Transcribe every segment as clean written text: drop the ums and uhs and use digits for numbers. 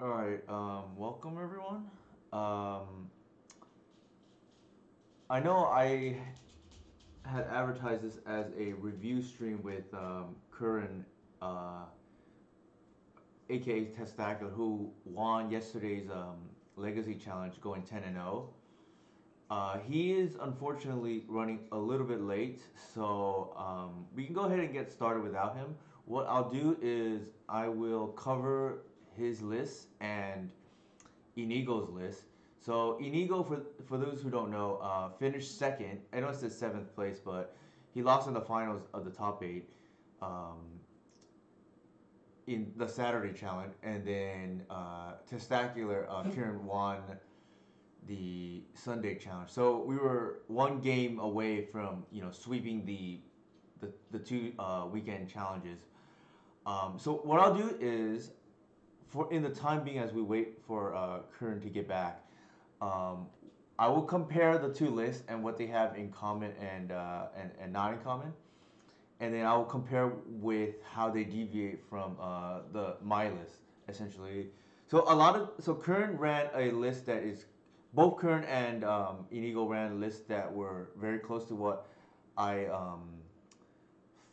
All right, welcome everyone. Um, I know I had advertised this as a review stream with Curran, uh, aka Testacular, who won yesterday's Legacy Challenge, going 10-0. He is unfortunately running a little bit late, so we can go ahead and get started without him. What I'll do is I will cover his list and Inigo's list. So Inigo, for those who don't know, finished second. I know it says seventh place, but he lost in the finals of the top eight um, in the Saturday challenge, and then Testacular Kieran won the Sunday challenge. So we were one game away from sweeping the two weekend challenges. So what I'll do is for in the time being as we wait for Kern to get back, um, I will compare the two lists and what they have in common and not in common, and then I will compare with how they deviate from the my list essentially. So Kern ran a list that is both Kern and Inigo ran lists that were very close to what I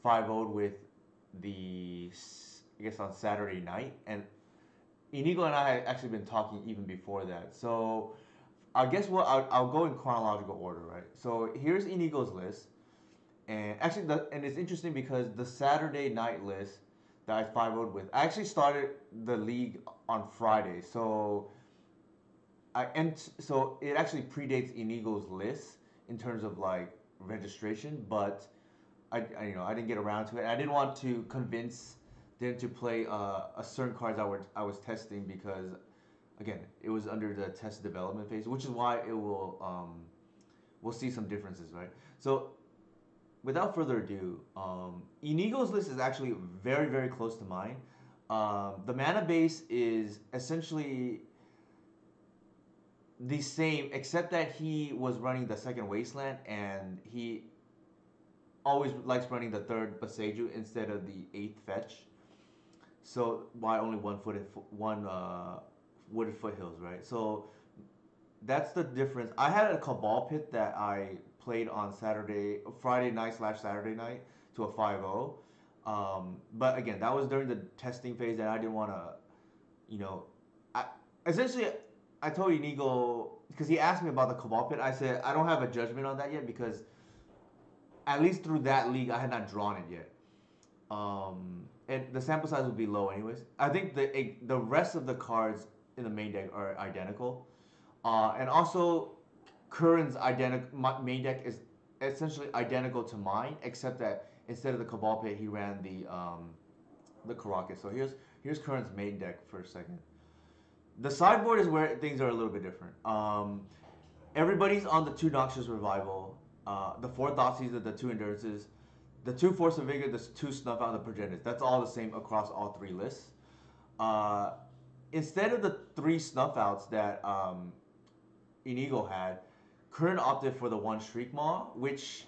5-0'd with the I guess on Saturday night, and Inigo and I had actually been talking even before that. So I guess I'll go in chronological order, right? So here's Inigo's list, and actually and it's interesting because the Saturday night list that I 5-0'd with, I actually started the league on Friday, so so it actually predates Inigo's list in terms of like registration, but I didn't get around to it. I didn't want to convince them to play a certain cards I was testing because again it was under the test development phase, which is why it will we'll see some differences, right? So without further ado, Inigo's list is actually very close to mine. The mana base is essentially the same, except that he was running the second Wasteland and he always likes running the third Boseiju instead of the eighth fetch. So why only one wooded foothills, right? So that's the difference. I had a Cabal pit that I played on Friday night slash Saturday night to a 5-0. But again, that was during the testing phase, and I didn't want to, you know, I essentially I told Inigo because he asked me about the Cabal pit. I said I don't have a judgment on that yet because at least through that league I had not drawn it yet. And the sample size would be low anyways. I think the rest of the cards in the main deck are identical, and also Curran's main deck is essentially identical to mine, except that instead of the Cabal Pit, he ran the Karakas. So here's Curran's main deck for a second. The sideboard is where things are a little bit different. Everybody's on the two Noxious Revival, the four Thoughtseize, the two Endurances, the two Force of Vigor, the two Snuff Out, and the Progenitors. That's all the same across all three lists. Uh, Instead of the three Snuff Outs that Inigo had, Curran opted for the one Shriek Maw, which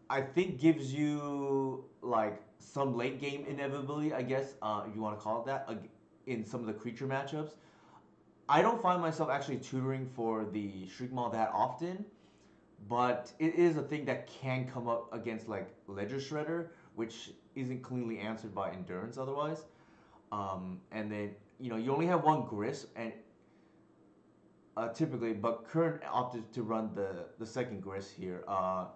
I think gives you like some late game inevitability, I guess, if you want to call it that, in some of the creature matchups. I don't find myself actually tutoring for the Shriek Maw that often, but it is a thing that can come up against like Ledger Shredder, which isn't cleanly answered by Endurance otherwise. And then you only have one grist, and typically, but Kern opted to run the second grist here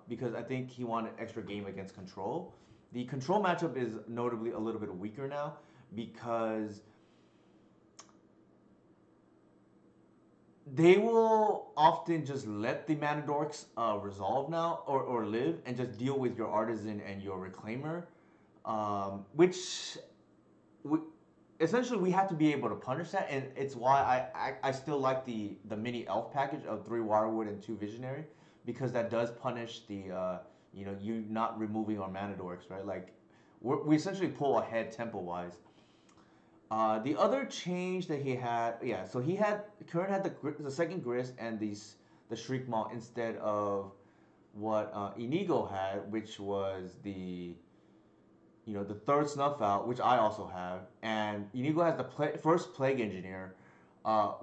because I think he wanted extra game against control. The control matchup is notably a little bit weaker now because they will often just let the mana dorks resolve now or live and just deal with your artisan and your reclaimer, which we, essentially we have to be able to punish that, and it's why I still like the mini elf package of 3 Wirewood and 2 Visionary, because that does punish the you not removing our mana dorks, right? Like we essentially pull ahead tempo wise. The other change that he had, yeah, so he had Current had the second grist and the Shriek Maw instead of what Inigo had, which was the third Snuff Out, which I also have, and Inigo has the first Plague Engineer,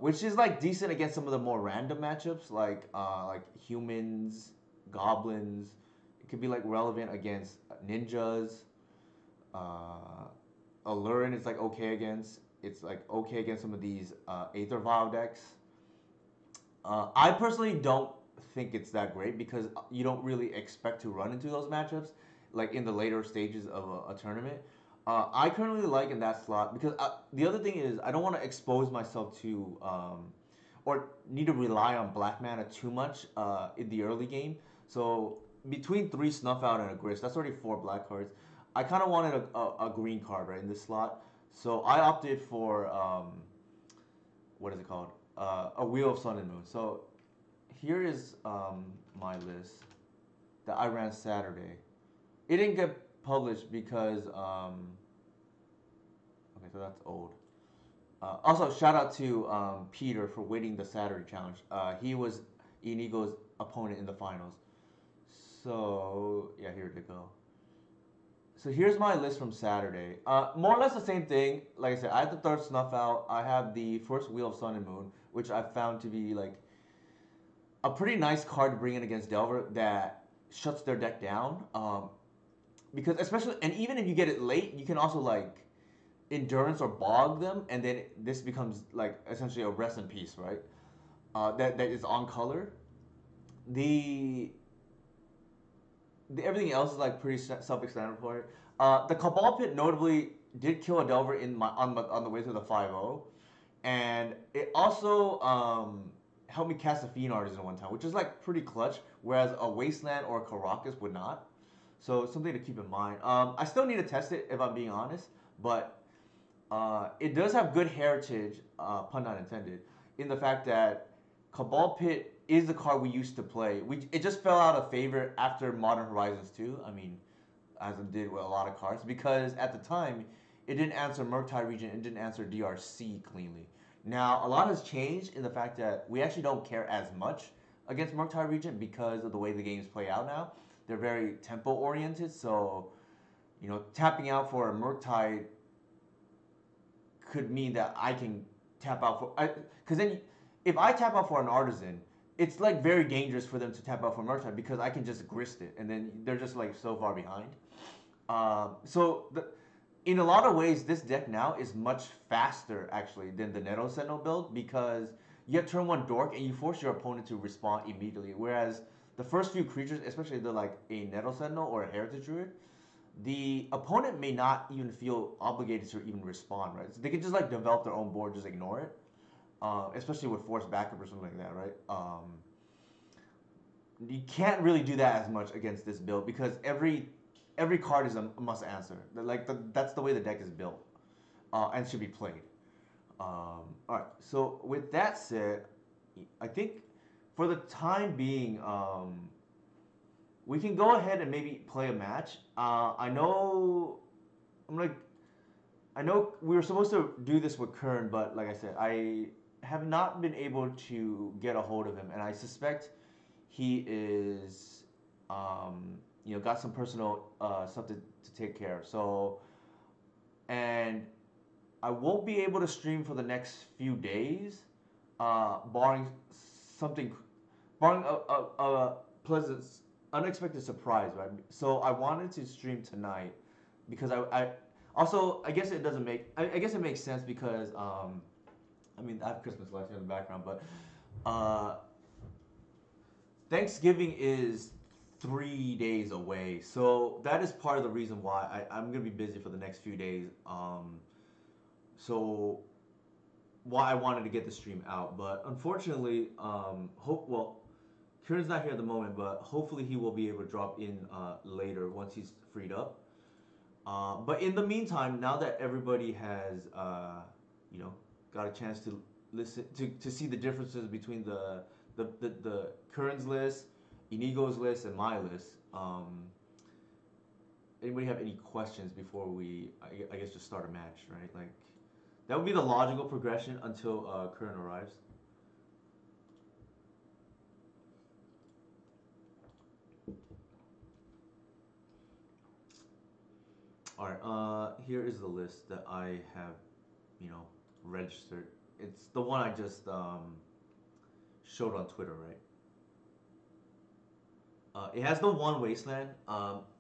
which is like decent against some of the more random matchups, like humans, goblins. It could be like relevant against ninjas. Uh, Allurin is like okay against. It's like okay against some of these Aether Vial decks. I personally don't think it's that great because you don't really expect to run into those matchups like in the later stages of a tournament. I currently like in that slot because the other thing is I don't want to expose myself to or need to rely on black mana too much in the early game. So between 3 Snuff Out and a Grist, that's already 4 black cards. I kind of wanted a green card right in this slot, so I opted for what is it called? A Wheel of Sun and Moon. So here is my list that I ran Saturday. It didn't get published because okay, so that's old. Also, shout out to Peter for winning the Saturday challenge. He was Inigo's opponent in the finals. So yeah, here to go. So here's my list from Saturday. More or less the same thing. Like I said, I have the third Snuff Out. I have the first Wheel of Sun and Moon, which I found to be like a pretty nice card to bring in against Delver that shuts their deck down. Because especially, and even if you get it late, you can also like endurance or bog them, and then this becomes like essentially a rest in peace, right? That is on color. The everything else is like pretty self-explanatory. The Cabal Pit notably did kill a Delver on the way to the 5-0, and it also helped me cast a Fiend Artisan one time, which is like pretty clutch, whereas a Wasteland or a Caracas would not. So something to keep in mind. I still need to test it if I'm being honest, but it does have good heritage, pun not intended, in the fact that Cabal Pit is the card we used to play. It just fell out of favor after Modern Horizons 2. I mean, as it did with a lot of cards, because at the time it didn't answer Murktide region, it didn't answer DRC cleanly. Now a lot has changed in the fact that we actually don't care as much against Murktide region because of the way the games play out now. They're very tempo oriented, so tapping out for a Murktide could mean that I can tap out for because then if I tap out for an Artisan, it's like very dangerous for them to tap out for Murktide because I can just grist it and then they're just like so far behind. In a lot of ways, this deck now is much faster actually than the Netto Sentinel build because you have turn 1 Dork and you force your opponent to respond immediately. Whereas the first few creatures, especially the like a Netto Sentinel or a Heritage Druid, the opponent may not even feel obligated to even respond, right? So they can just like develop their own board, just ignore it. Especially with forced backup or something like that, right? You can't really do that as much against this build because every card is a must answer. That's the way the deck is built and should be played. All right. So with that said, I think for the time being, we can go ahead and maybe play a match. I know we were supposed to do this with Kern, but like I said, I have not been able to get a hold of him, and I suspect he is, got some personal stuff to take care of. So, and I won't be able to stream for the next few days, barring something, barring a pleasant, unexpected surprise, right? So I wanted to stream tonight because I Also, I guess it doesn't make. I guess it makes sense because I mean, I have Christmas lights here in the background, but uh, Thanksgiving is 3 days away, so that is part of the reason why I'm gonna be busy for the next few days. So why I wanted to get the stream out, but unfortunately, hope well, Kieran's not here at the moment, but hopefully he will be able to drop in later once he's freed up. But in the meantime, now that everybody has, you know, got a chance to listen to see the differences between the Kern's list, Inigo's list, and my list. Anybody have any questions before we, I guess, just start a match, right? Like, that would be the logical progression until Kern arrives. All right. Here is the list that I have, you know, registered. It's the one I just showed on Twitter, right? It has the one wasteland.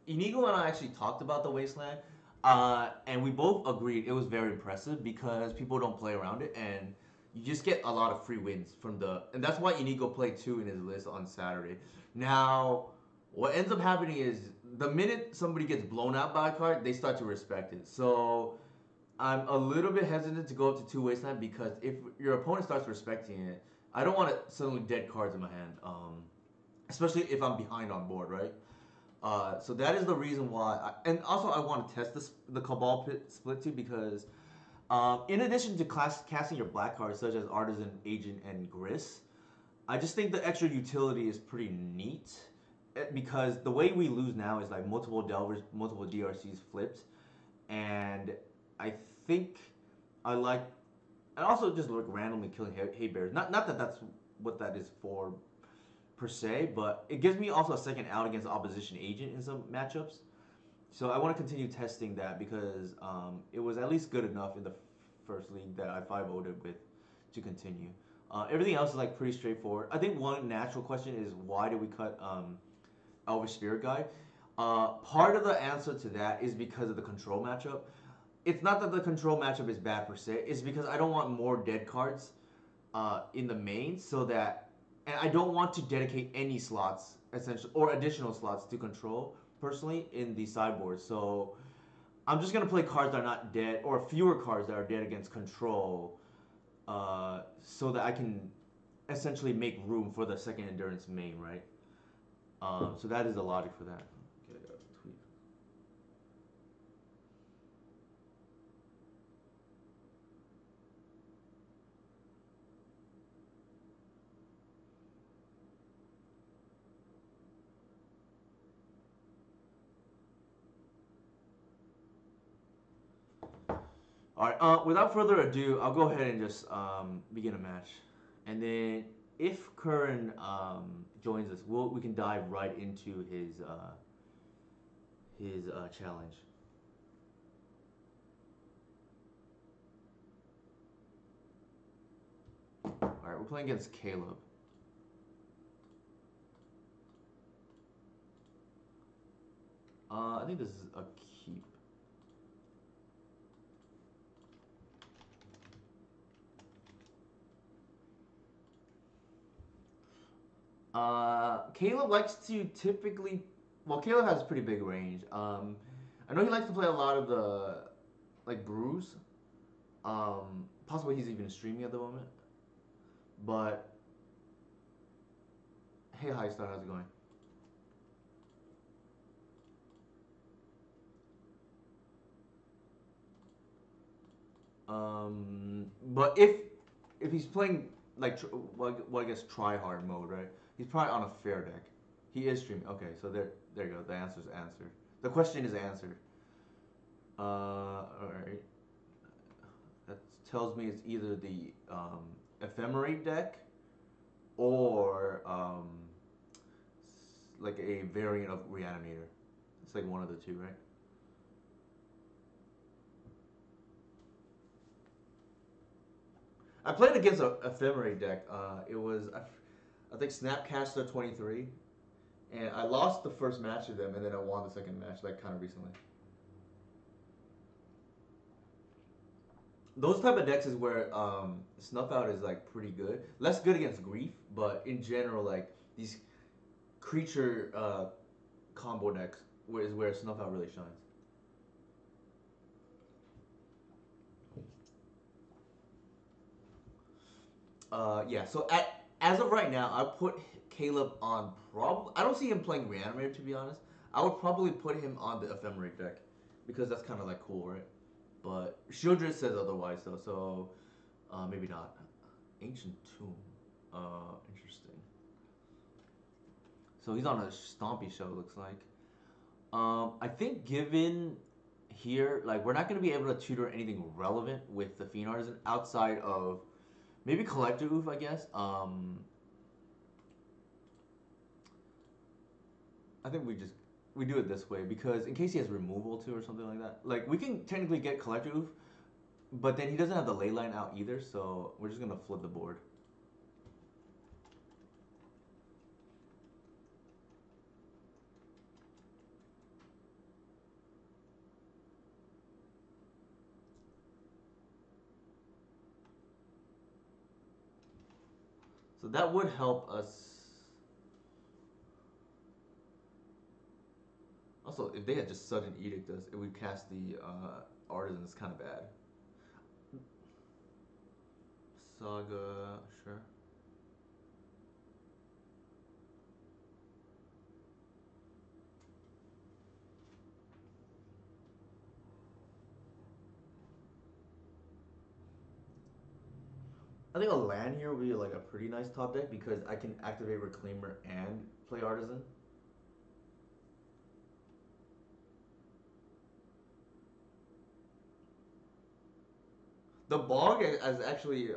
Inigo and I actually talked about the wasteland, and we both agreed it was very impressive because people don't play around it, and you just get a lot of free wins from the. And that's why Inigo played two in his list on Saturday. Now, what ends up happening is the minute somebody gets blown out by a card, they start to respect it. So I'm a little bit hesitant to go up to two wasteland because if your opponent starts respecting it, I don't want to suddenly dead cards in my hand. Especially if I'm behind on board, right? So that is the reason why, and also I want to test the Cabal split too because in addition to casting your black cards such as Artisan, Agent, and Gris, I just think the extra utility is pretty neat because the way we lose now is like multiple Delvers, multiple DRCs flipped, and I think I like, and also just like randomly killing hay bears. Not that that's what that is for per se, but it gives me also a second out against opposition agent in some matchups. So I want to continue testing that because it was at least good enough in the first league that I 5-0'd it with to continue. Everything else is like pretty straightforward. I think one natural question is why did we cut Elvish Spirit Guide? Part of the answer to that is because of the control matchup. It's not that the control matchup is bad per se. It's because I don't want more dead cards in the main, so that, and I don't want to dedicate any slots essentially or additional slots to control personally in the sideboard. So I'm just gonna play cards that are not dead or fewer cards that are dead against control, so that I can essentially make room for the second endurance main, right? So that is the logic for that. Okay, I got a tweet. All right. Without further ado, I'll go ahead and just begin a match, and then if Curran joins us, we can dive right into his challenge. All right, we're playing against Caleb. I think this is a keep. Caleb likes to typically, well, Caleb has pretty big range. I know he likes to play a lot of the like brews. Possibly he's even streaming at the moment. But hey, High Star, how's it going? But if he's playing like well, I guess try hard mode, right? He's probably on a fair deck. He is streaming. Okay, so there you go. The answer's answered. The question is answered. All right. That tells me it's either the ephemerate deck or like a variant of Reanimator. It's like one of the two, right? I played against a ephemerate deck. It was I think Snapcaster 23, and I lost the first match of them, and then I won the second match like kind of recently. Those type of decks is where Snuff Out is like pretty good. Less good against Grief, but in general, like these creature combo decks is where Snuff Out really shines. Yeah. So as of right now, I put Caleb on probably. I don't see him playing Reanimator to be honest. I would probably put him on the Ephemerate deck because that's kind of like cool, right? But Shieldred says otherwise though, so maybe not. Ancient Tomb. Interesting. So he's on a Stompy show, looks like. I think given here, like we're not gonna be able to tutor anything relevant with the Fiend Artisan outside of maybe Collector Oof, I guess. I think we do it this way because in case he has removal too or something like that. Like we can technically get Collector Oof, but then he doesn't have the ley line out either, so we're just gonna flip the board. So that would help us. Also, if they had just sudden edict us, it would cast the artisans kind of bad. Saga, sure. I think a land here would be like a pretty nice top deck because I can activate Reclaimer and play Artisan. The Bog has actually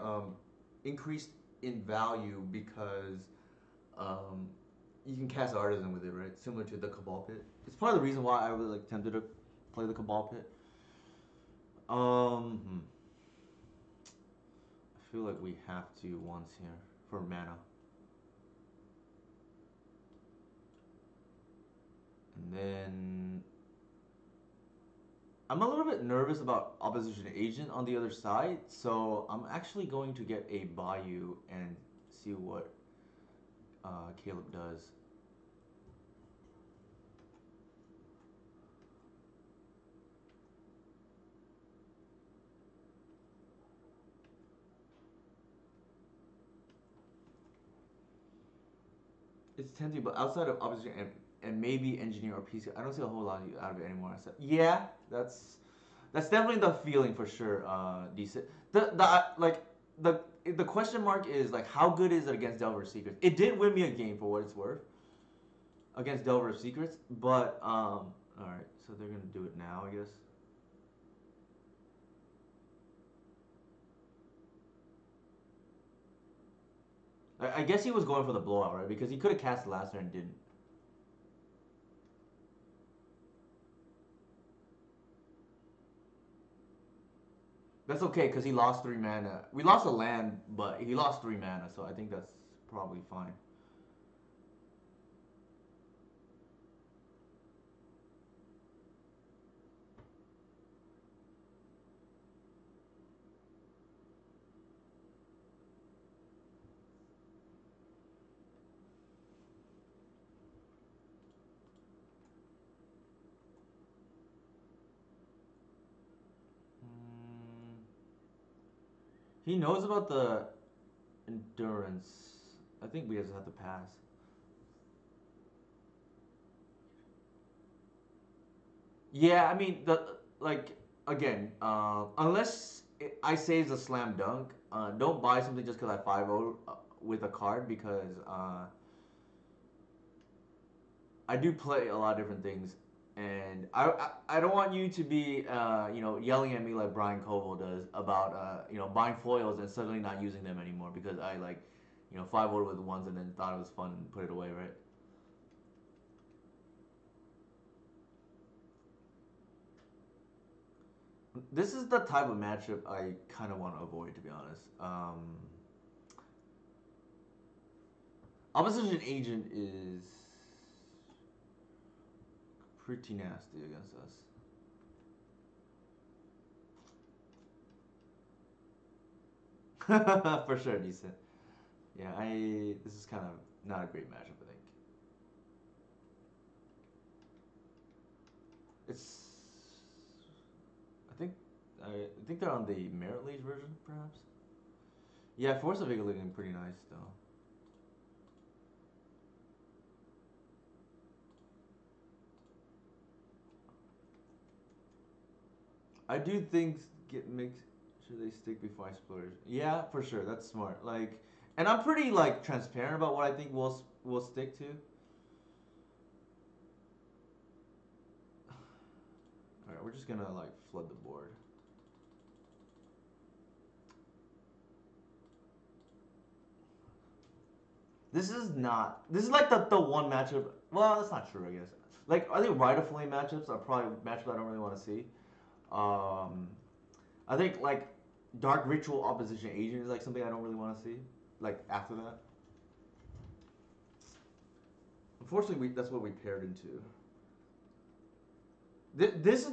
increased in value because um, you can cast Artisan with it, right? Similar to the Cabal Pit. It's part of the reason why I was like tempted to play the Cabal Pit. I feel like we have to once here for mana. And then I'm a little bit nervous about Opposition Agent on the other side, so I'm actually going to get a Bayou and see what Caleb does. It's tempting, but outside of Opposition and maybe Engineer or PC, I don't see a whole lot out of it anymore. So, yeah, that's definitely the feeling for sure. Decent. The like the question mark is like how good is it against Delver of Secrets? It did win me a game for what it's worth against Delver of Secrets, but all right, so they're gonna do it now, I guess. I guess he was going for the blowout, right? Because he could have cast last turn and didn't. That's okay because he lost 3 mana. We lost a land, but he lost 3 mana, so I think that's probably fine. Mm, he knows about the endurance. I think we just have to pass. Yeah, I mean the like again, unless I say it's a slam dunk, don't buy something just because I 5-0 with a card because I do play a lot of different things, and I don't want you to be yelling at me like Brian Koval does about buying foils and suddenly not using them anymore because I like 5-0 with ones and then thought it was fun and put it away, right? This is the type of matchup I kind of want to avoid, to be honest. Opposition Agent is pretty nasty against us. For sure, decent. Yeah, I. This is kind of not a great matchup. I think it's. I think. I think they're on the Merit League version, perhaps. Yeah, Force of Eagle looking pretty nice though. I do think get make sure they stick before I splurge. Yeah, for sure. That's smart. Like, and I'm pretty like transparent about what I think we'll stick to. All right, we're just gonna like flood the board. This is not. This is like the one matchup. Well, that's not true. I guess. Like I think Rite of Flame matchups are probably matchups I don't really want to see. Um, I think like Dark Ritual Opposition Agent is like something I don't really want to see. Like after that. Unfortunately, that's what we paired into. This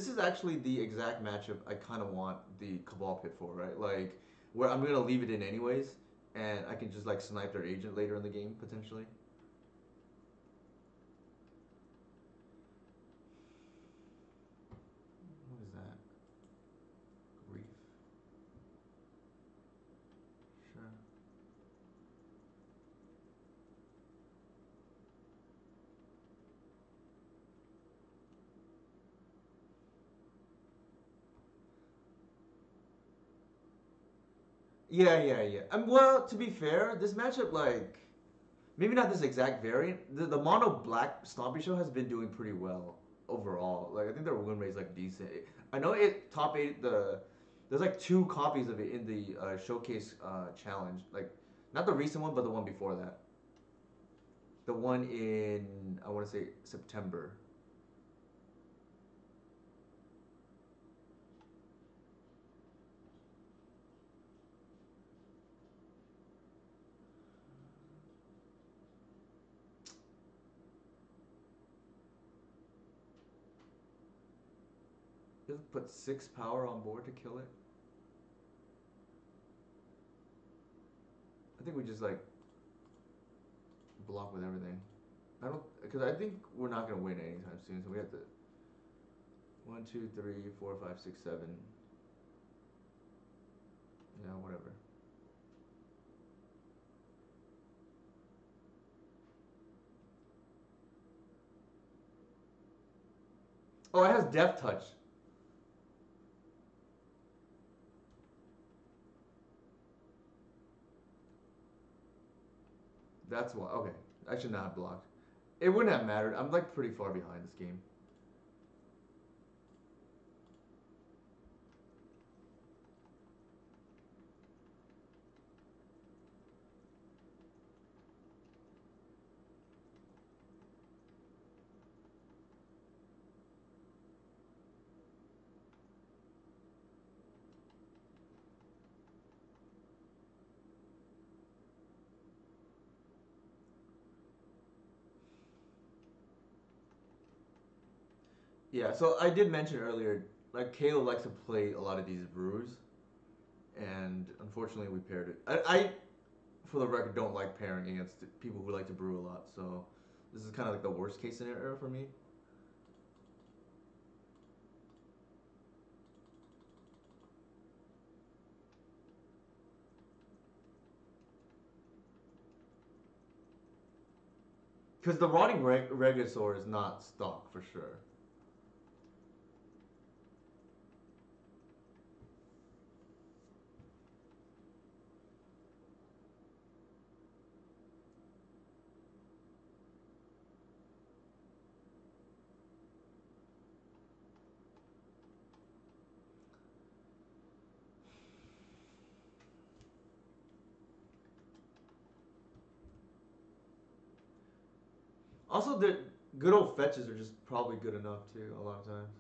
is actually the exact matchup I kind of want the Cabal pit for, right? Like where I'm gonna leave it in anyways, and I can just like snipe their agent later in the game potentially. What is that? Grief. Sure. Yeah. Well, to be fair, this matchup like maybe not this exact variant. The mono black Stompy Show has been doing pretty well overall. Like I think their win rate is like decent. I know it top eight the. There's like two copies of it in the showcase challenge. Like not the recent one, but the one before that. The one in I want to say September. Just put 6 power on board to kill it. I think we just like block with everything. I don't because I think we're not gonna win anytime soon. So we have to 1, 2, 3, 4, 5, 6, 7. Yeah, whatever. Oh, it has Death Touch. That's why. Okay, I should not have blocked. It wouldn't have mattered. I'm like pretty far behind this game. Yeah, so I did mention earlier, like Caleb likes to play a lot of these brews, and unfortunately we paired it. For the record, don't like pairing against people who like to brew a lot. So this is kind of like the worst case scenario for me. Because the rotting Regisaur is not stock for sure. Also, the good old fetches are just probably good enough too. A lot of times.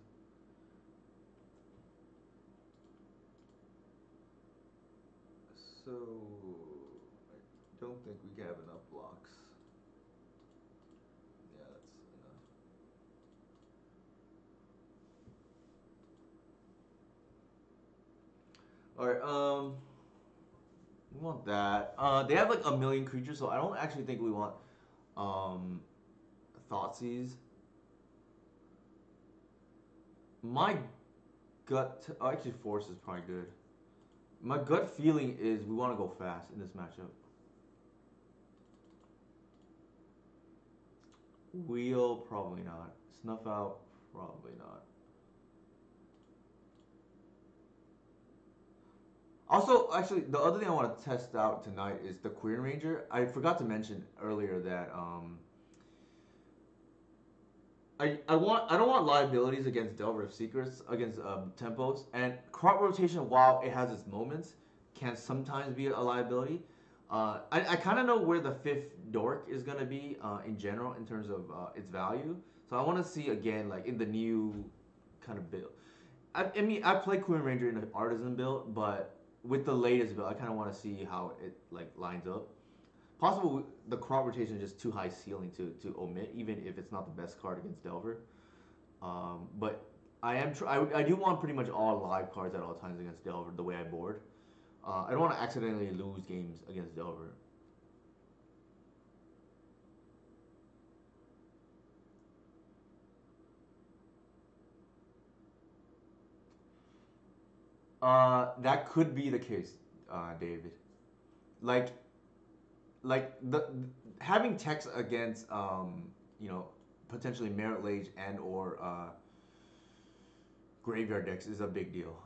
So I don't think we can have enough blocks. Yeah, that's enough. All right. We want that. They have like a million creatures, so I don't actually think we want um, Thoughtseize. My oh, actually, Force is probably good. My gut feeling is we want to go fast in this matchup. Wheel, probably not. Snuff out, probably not. Also, actually, the other thing I want to test out tonight is the Queen Ranger. I forgot to mention earlier that I don't want liabilities against Delver of Secrets against tempos, and crop rotation, while it has its moments, can sometimes be a liability. I kind of know where the fifth dork is gonna be in general in terms of its value. So I want to see again like in the new kind of build. I mean I play Queen Ranger in an artisan build, but with the latest build, I kind of want to see how it like lines up. Possible the crop rotation is just too high ceiling to omit, even if it's not the best card against Delver. But I do want pretty much all live cards at all times against Delver the way I board. I don't want to accidentally lose games against Delver. That could be the case, David. Like, like the having text against you know, potentially Merit Lage and or graveyard decks is a big deal.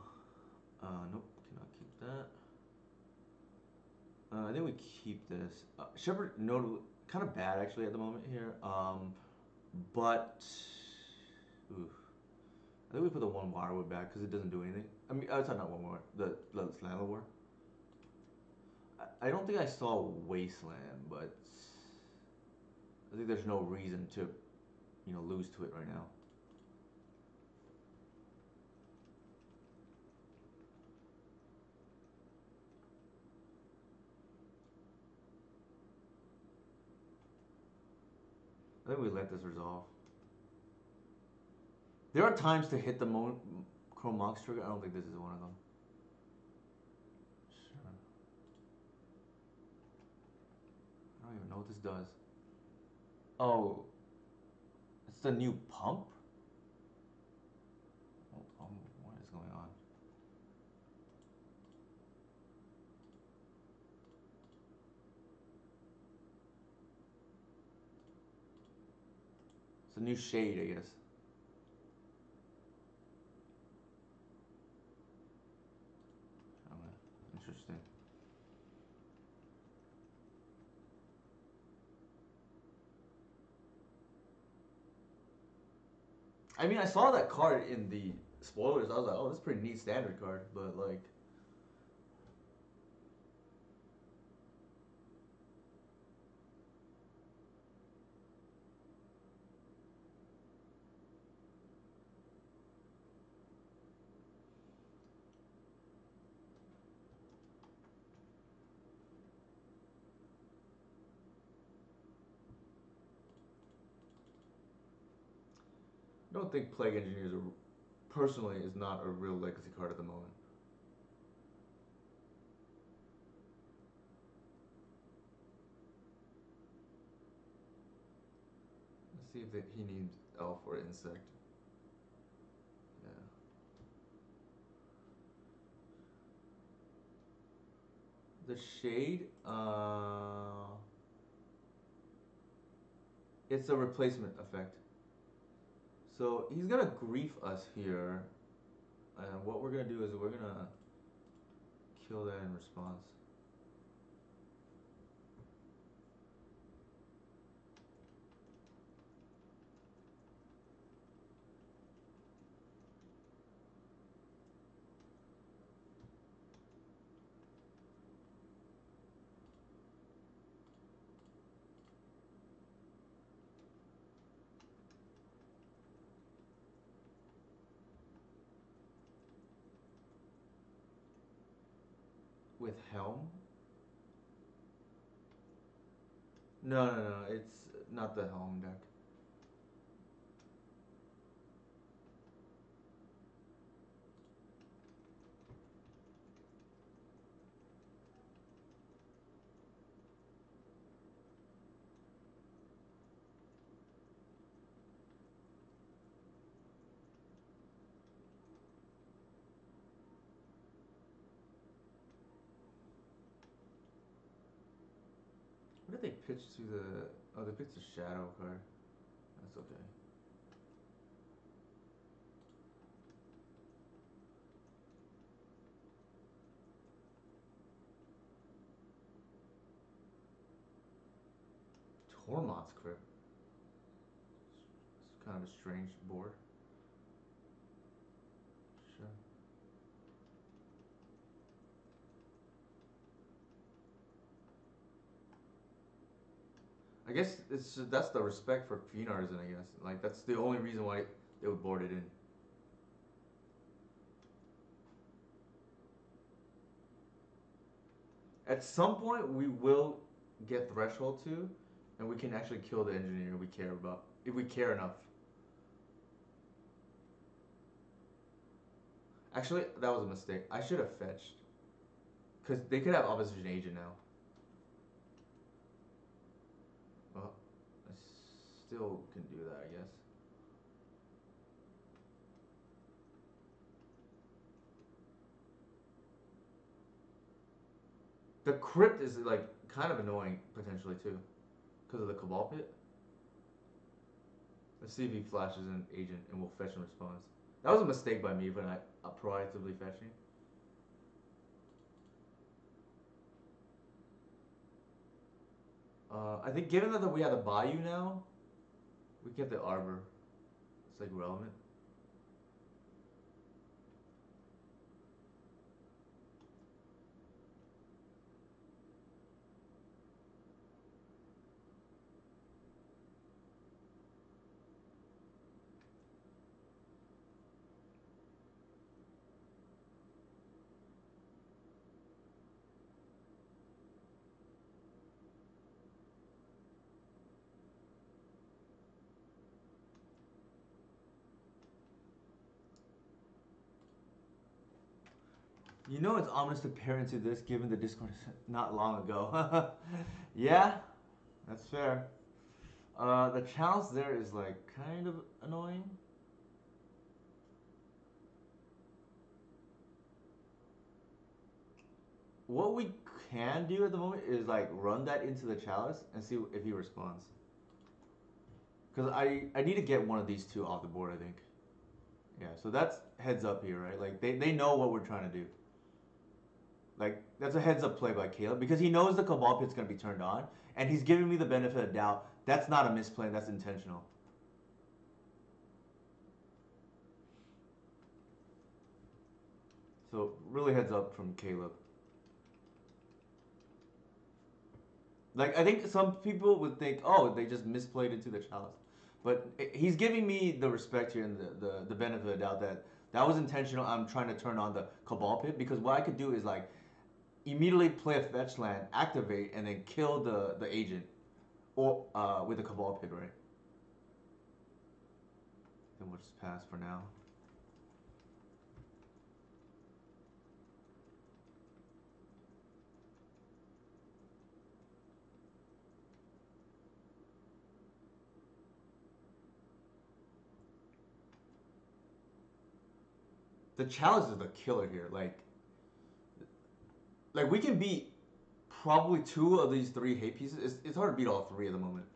Nope, cannot keep that. I think we keep this. Shepard, notable, kind of bad actually at the moment here. But oof. I think we put the one Wirewood back because it doesn't do anything. I mean, it's not one more. The Slammer War. I don't think I saw Wasteland, but I think there's no reason to, you know, lose to it right now. I think we let this resolve. There are times to hit the Chrome Mox trigger. I don't think this is one of them. Sure. I don't even know what this does. Oh, it's the new pump? What is going on? It's a new shade, I guess. Interesting. I mean, I saw that card in the spoilers. I was like, oh, this is a pretty neat standard card, but like, I don't think Plague Engineers are, personally is not a real legacy card at the moment. Let's see if he needs Elf or Insect. Yeah. The Shade, it's a replacement effect. So he's gonna grief us here, and what we're gonna do is we're gonna kill that in response. With Helm? No, it's not the Helm deck. did they pitch to the? Oh, they picked the shadow card. That's okay. Tormod's Crypt. It's kind of a strange board. Sure. I guess that's the respect for Fiend Artisan. I guess like that's the only reason why they would board it in. At some point, we will get Threshold 2, and we can actually kill the engineer we care about if we care enough. Actually, that was a mistake. I should have fetched. Because they could have opposition agent now. Well, I still can do that, I guess. The crypt is like kind of annoying potentially too, because of the Cabal Pit. Let's see if he flashes an agent and we'll fetch and response. That was a mistake by me when I proactively fetching. I think given that we have the Bayou now, we get the Arbor. It's like relevant. You know it's ominous to pair into this given the Discord not long ago. Yeah, that's fair. The challenge there is like kind of annoying. What we can do at the moment is like run that into the chalice and see if he responds. Because I need to get one of these two off the board, I think. Yeah, so that's heads up here, right? Like they know what we're trying to do. Like that's a heads up play by Caleb because he knows the Cabal Pit's gonna be turned on, and he's giving me the benefit of doubt. That's not a misplay. That's intentional. So really heads up from Caleb. Like I think some people would think, oh, they just misplayed into the chalice, but he's giving me the respect here and the benefit of the doubt that that was intentional. I'm trying to turn on the Cabal Pit because what I could do is like immediately play a fetch land, activate, and then kill the agent, or with the Cabal Pit, right? Then we'll just pass for now. The challenge is the killer here. Like we can beat probably two of these three hate pieces. It's hard to beat all three at the moment.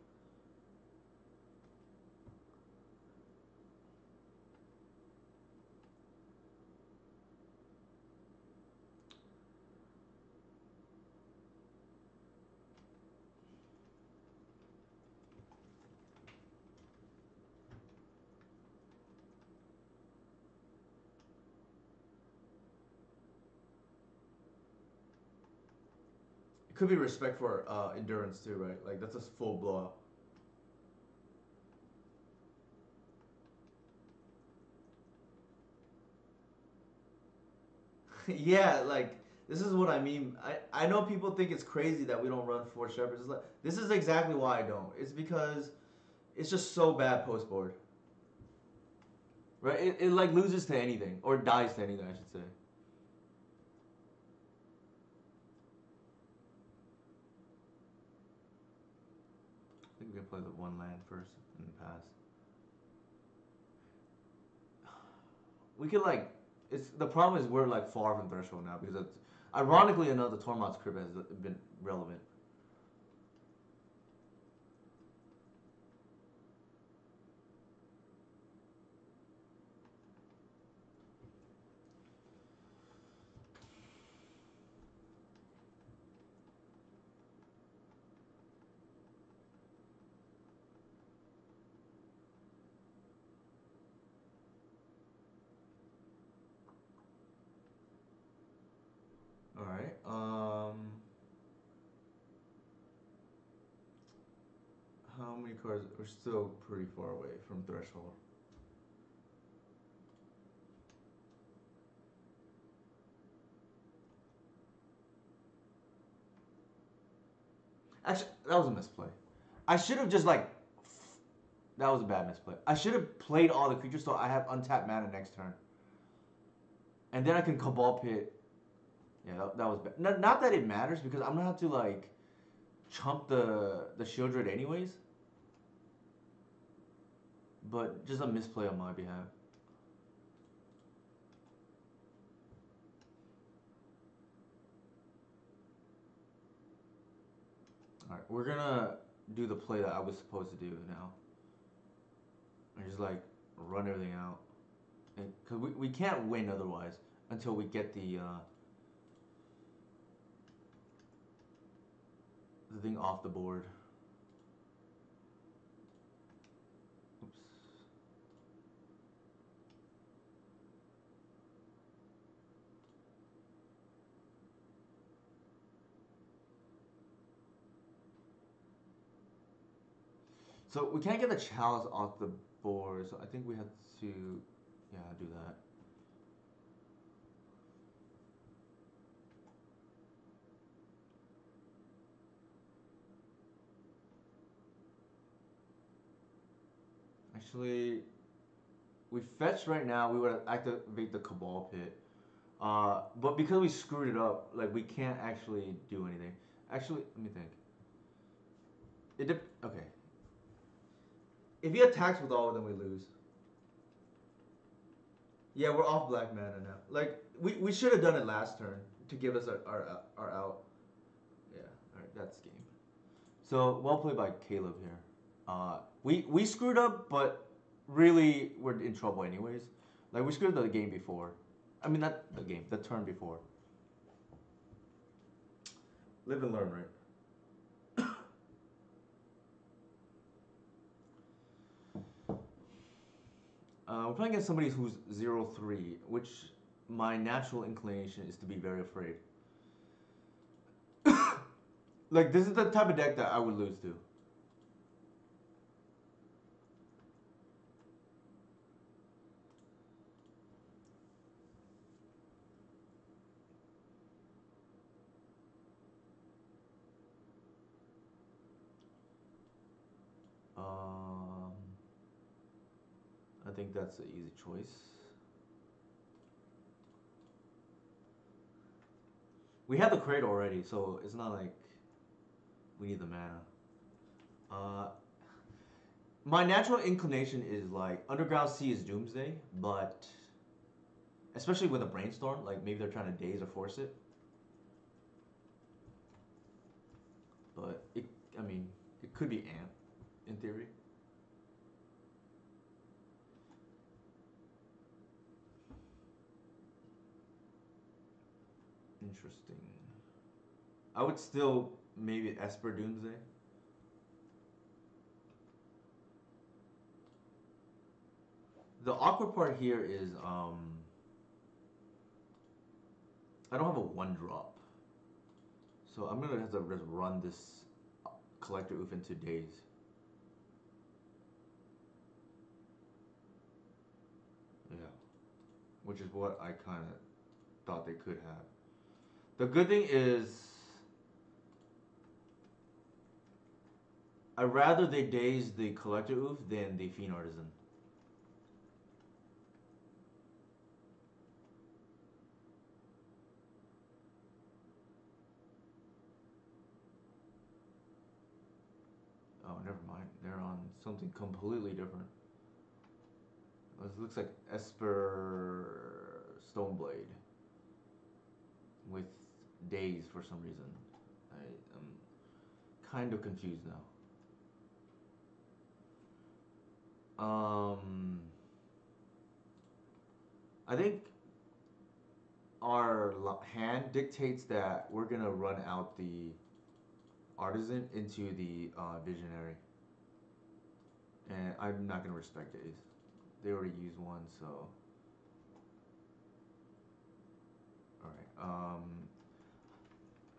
It could be respect for endurance too, right? Like that's a full blowout. Yeah, like this is what I mean. I know people think it's crazy that we don't run four shepherds. It's like, this is exactly why I don't. It's because it's just so bad post board, right? It like loses to anything or dies to anything, I should say. I think we can play the one land first and pass. We could like it's the problem is we're like far from threshold now because it's ironically enough the Tormod's Crib has been relevant. How many cards? We're still pretty far away from threshold. Actually, that was a misplay. I should have just like. That was a bad misplay. I should have played all the creatures so I have untapped mana next turn. And then I can Cabal Pit. Yeah, that was bad. Not that it matters because I'm gonna have to like chump the Shieldred anyways. But just a misplay on my behalf. Alright, we're gonna do the play that I was supposed to do now. And just like run everything out. Because we can't win otherwise until we get the thing off the board. Oops. So we can't get the chalice off the board, so I think we have to, yeah, do that. Actually, we fetch right now. We would activate the Cabal Pit, but because we screwed it up, like we can't actually do anything. Actually, let me think. Okay. If he attacks with all of them, we lose. Yeah, we're off black mana now. Like we should have done it last turn to give us our out. Yeah. All right, that's game. So well played by Caleb here. We screwed up, but really we're in trouble anyways. Like we screwed up the game before. I mean not the game, the turn before. Live and learn, right? We're playing against somebody who's 0-3, which my natural inclination is to be very afraid. Like this is the type of deck that I would lose to. Um, I think that's an easy choice. We have the Cradle already, so it's not like we need the mana. Uh, my natural inclination is like Underground Sea is Doomsday, but especially with a Brainstorm, like maybe they're trying to daze or force it. But I mean, it could be Amp in theory. Interesting. I would still maybe Esper Doomsday. The awkward part here is I don't have a 1-drop. So I'm gonna have to just run this Collector Oof into Daze. Yeah. Which is what I kind of thought they could have. The good thing is I'd rather they daze the Collector Oof than the Fiend Artisan. Oh, never mind. They're on something completely different. This looks like Esper Stoneblade with Daze for some reason. I'm kind of confused now. I think our hand dictates that we're gonna run out the Artisan into the Visionary, and I'm not gonna respect Daze. They already used one, so all right.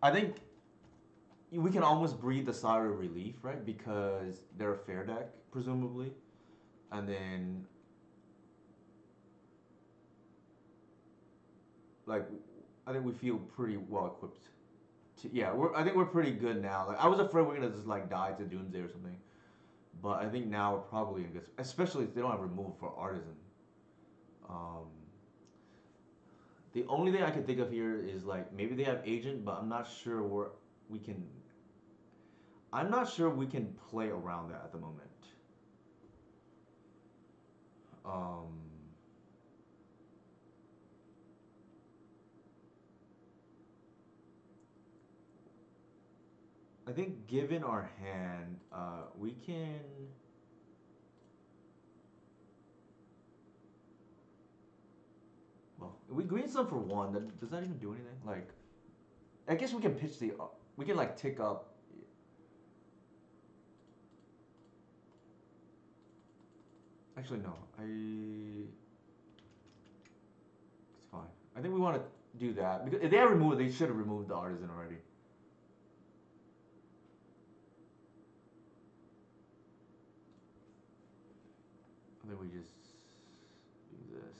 I think we can almost breed the Saga Relief, right? Because they're a fair deck, presumably. And then, like, I think we feel pretty well equipped. Yeah, I think we're pretty good now. Like, I was afraid we're gonna just like die to Doomsday or something, but I think now we're probably in good, especially if they don't have removal for Artisan. Um, the only thing I can think of here is like maybe they have Agent, but I'm not sure where we can. I'm not sure we can play around that at the moment. Um, I think given our hand, we can. Well, we green some for one. Does that even do anything? Like, I guess we can pitch the. We can like tick up. Actually, no. It's fine. I think we want to do that because if they have removed, they should have removed the Artisan already. I think we just do this.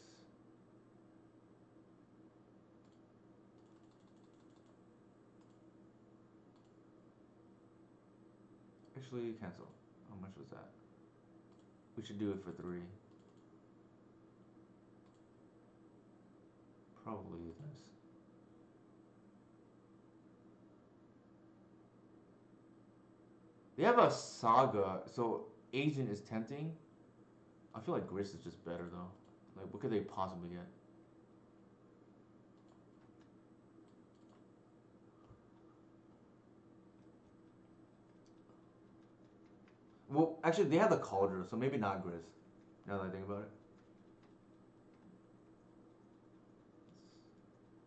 Actually, cancel. How much was that? We should do it for 3. Probably this. They have a Saga, so Agent is tempting. I feel like Gris is just better though. Like, what could they possibly get? Well, actually, they have the Cauldron, so maybe not Gris. Now that I think about it,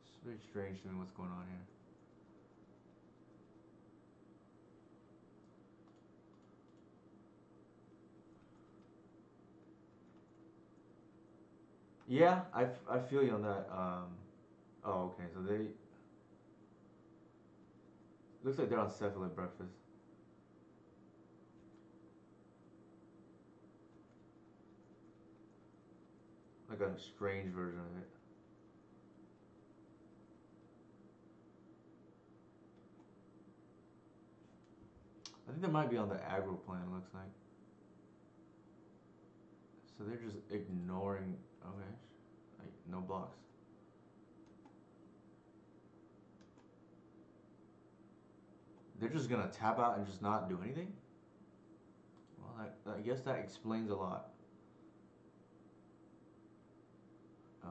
it's very strange to me what's going on here. Yeah, I feel you on that. Oh, okay, so they looks like they're on Cephalid breakfast. Like a strange version of it. I think they might be on the aggro plan. Looks like. So they're just ignoring. Okay, like no blocks. They're just gonna tap out and just not do anything. Well, I guess that explains a lot. Uh,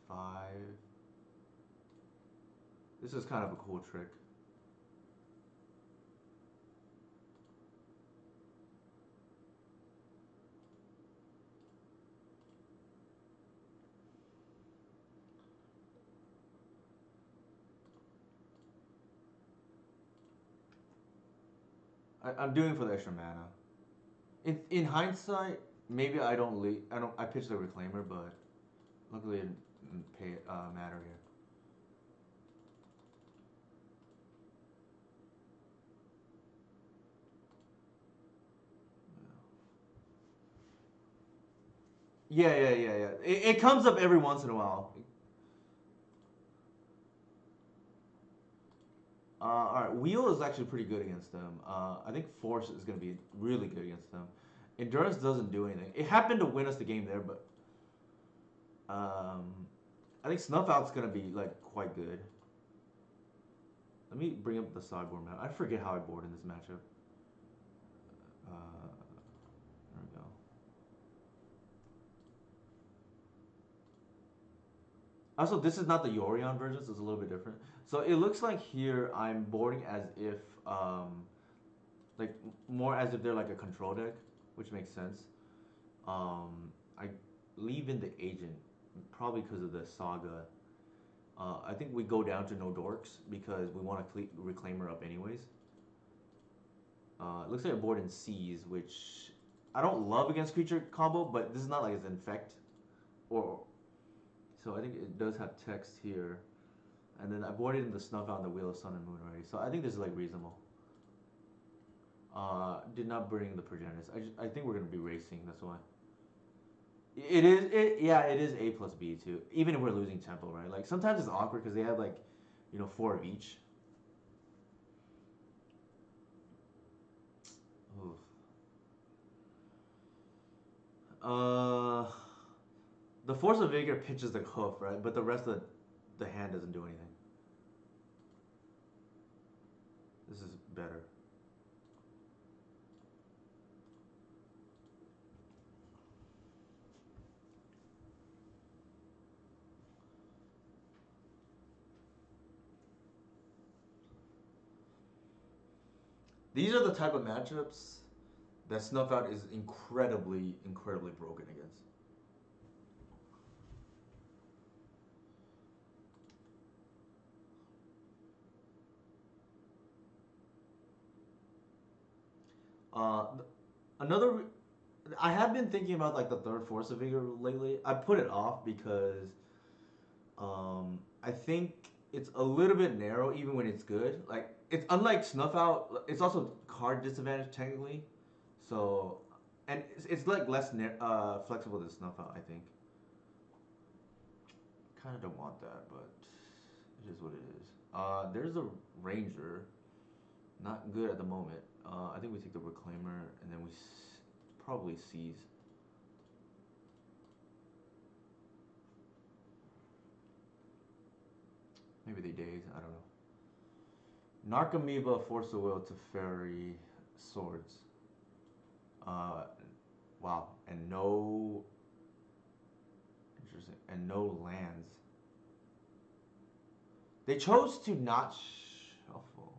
5. This is kind of a cool trick. I'm doing it for the extra mana. In hindsight, maybe I don't lead. I don't. I pitched the reclaimer, but luckily it didn't pay matter here. Yeah. It comes up every once in a while. All right, Wheel is actually pretty good against them. I think Force is going to be really good against them. Endurance doesn't do anything. It happened to win us the game there, but um, I think Snuff Out's going to be like quite good. Let me bring up the sideboard map. I forget how I board in this matchup. There we go. Also, this is not the Yorion version, so it's a little bit different. So it looks like here I'm boarding as if, like more as if they're like a control deck, which makes sense. I leave in the agent probably because of the saga. I think we go down to no dorks because we want to reclaimer up anyways. It looks like a board in Seas, which I don't love against creature combo, but this is not like it's infect or so I think it does have text here. And then I boarded in the snuff out on the Wheel of Sun and Moon already. So I think this is like reasonable. Did not bring the Progenitus. I think we're gonna be racing. That's why. It is it yeah it is A plus B too. Even if we're losing tempo, right? Like sometimes it's awkward because they have like, four of each. Oof. Uh, the Force of Vigor pitches the hoof, right? But the rest of the hand doesn't do anything. This is better. These are the type of matchups that Snuff Out is incredibly, incredibly broken against. Uh, another, I have been thinking about like the third Force of Vigor lately. I put it off because I think it's a little bit narrow even when it's good. Like it's unlike Snuff Out. It's also card disadvantage technically, so and it's like less flexible than Snuff Out. I think. Kind of don't want that, but it is what it is. There's a Ranger, not good at the moment. I think we take the Reclaimer and then we probably seize. Maybe they daze. I don't know. Narcomoeba force the will to ferry swords. Uh, wow, and no interesting, and no lands. They chose to not shuffle.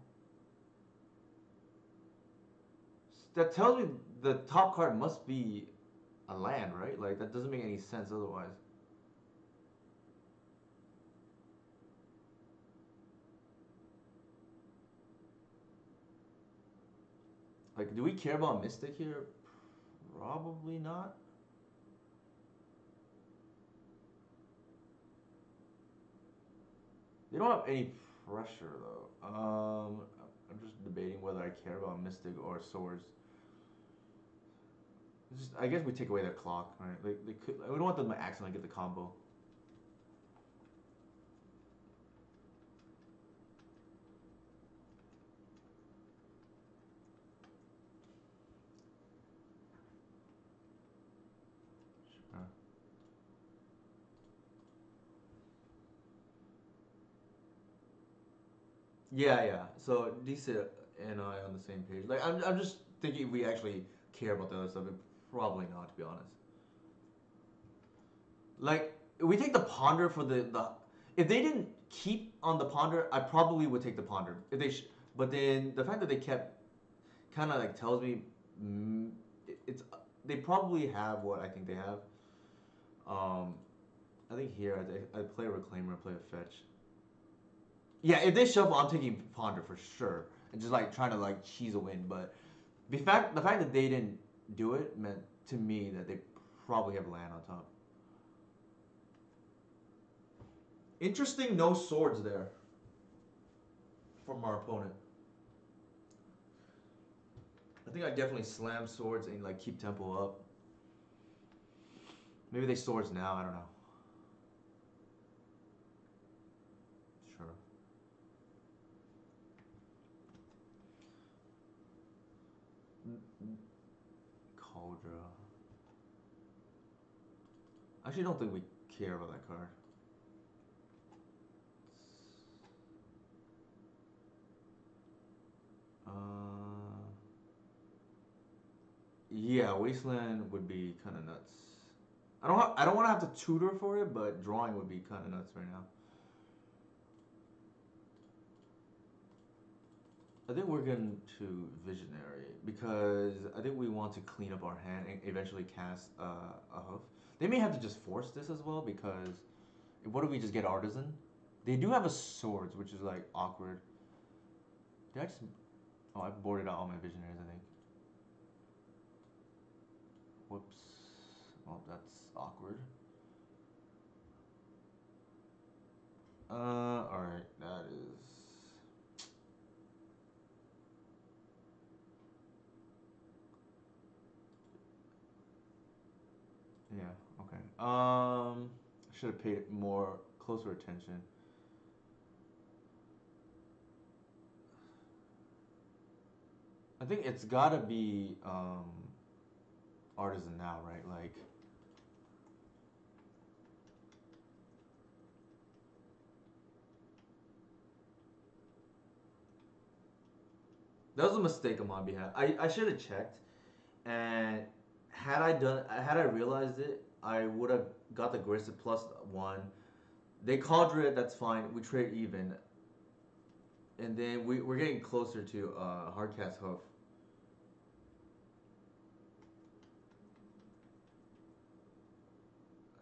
That tells me the top card must be a land, right? Like that doesn't make any sense otherwise. Like, do we care about Mystic here? Probably not. They don't have any pressure though. I'm just debating whether I care about Mystic or Swords. I guess we take away their clock, right? They could. We don't want them to accidentally get the combo. Sure. Yeah, yeah. So DC and I on the same page. Like I'm just thinking if we actually care about the other stuff, probably not, to be honest. Like if we take the Ponder for the if they didn't keep on the Ponder, I probably would take the Ponder. If they but then the fact that they kept kind of like tells me it's they probably have what I think they have. Um, I think here I play a Reclaimer, play a Fetch. Yeah, if they shuffle, I'm taking Ponder for sure, and just like trying to like cheese a win. But the fact that they didn't do it meant to me that they probably have land on top. Interesting, no swords there from our opponent. I think I definitely slam swords and like keep tempo up. Maybe they swords now. I don't know. Sure. Cauldra. I actually don't think we care about that card. Yeah, Wasteland would be kind of nuts. I don't want to have to tutor for it, but drawing would be kind of nuts right now. I think we're going to Visionary because I think we want to clean up our hand and eventually cast a hoof. They may have to just force this as well because what if we just get Artisan? They do have a swords, which is like awkward. Did I just? Oh, I boarded out all my Visionaries. I think. Whoops. Well, that's awkward. Alright, that is. Yeah, okay. Should have paid more closer attention. I think it's gotta be artisan now, right? Like that was a mistake on my behalf. I should have checked, and had I realized it, I would have got the Gristed plus one. They called it. That's fine. We trade even, and then we're getting closer to Hardcast Hoof.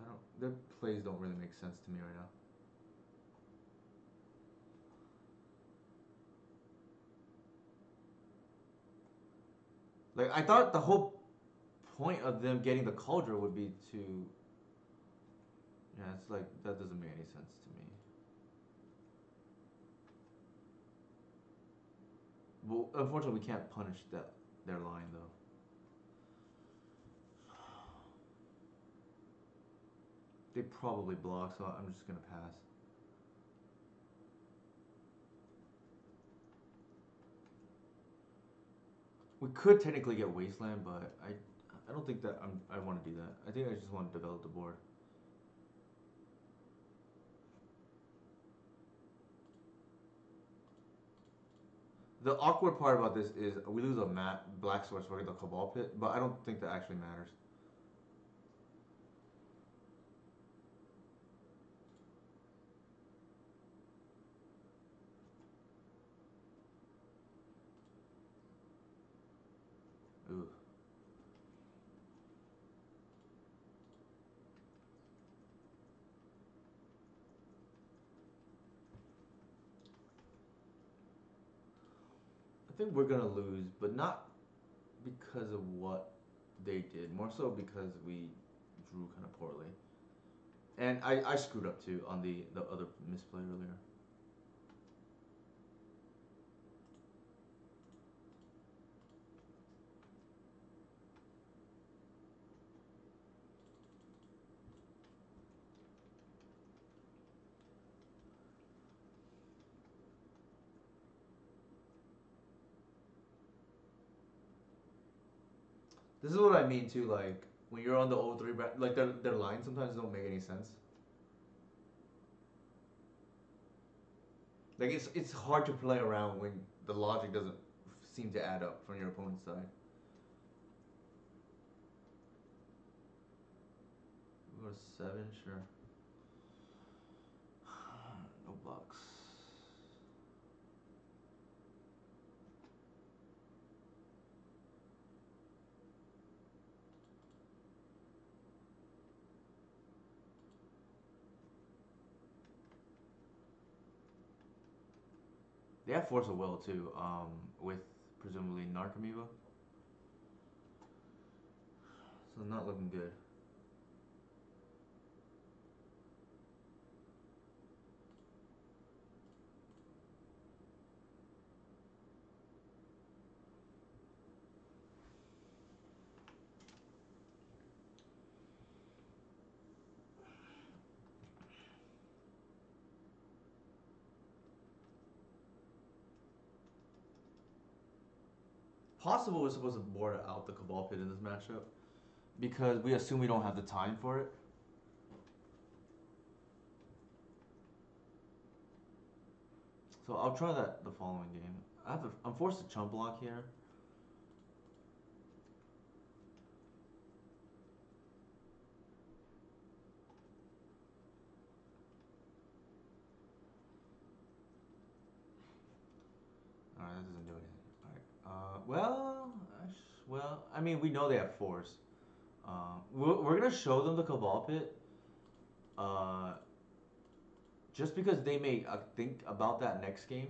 I don't. Their plays don't really make sense to me right now. Like I thought the whole point of them getting the Cauldron would be to. Yeah, it's like that doesn't make any sense to me. Well, unfortunately, we can't punish that their line though. They probably block, so I'm just gonna pass. We could technically get Wasteland, but I don't think that I want to do that. I think I just want to develop the board. The awkward part about this is we lose a black source for the Cabal Pit, but I don't think that actually matters. Ooh. I think we're gonna lose, but not because of what they did, more so because we drew kind of poorly. And I screwed up too on the other misplay earlier. This is what I mean too. Like when you're on the 0-3, like their lines sometimes don't make any sense. Like it's hard to play around when the logic doesn't seem to add up from your opponent's side. We go to 7, sure. No blocks. They have Force of Will too, with presumably Narcomoeba. So not looking good. Possible we're supposed to board out the Cabal Pit in this matchup because we assume we don't have the time for it. So I'll try that the following game. I'm forced to chump block here. All right, that doesn't do anything. All right. Well, I mean, we know they have force. We're gonna show them the Cabal Pit. Uh, just because they may think about that next game.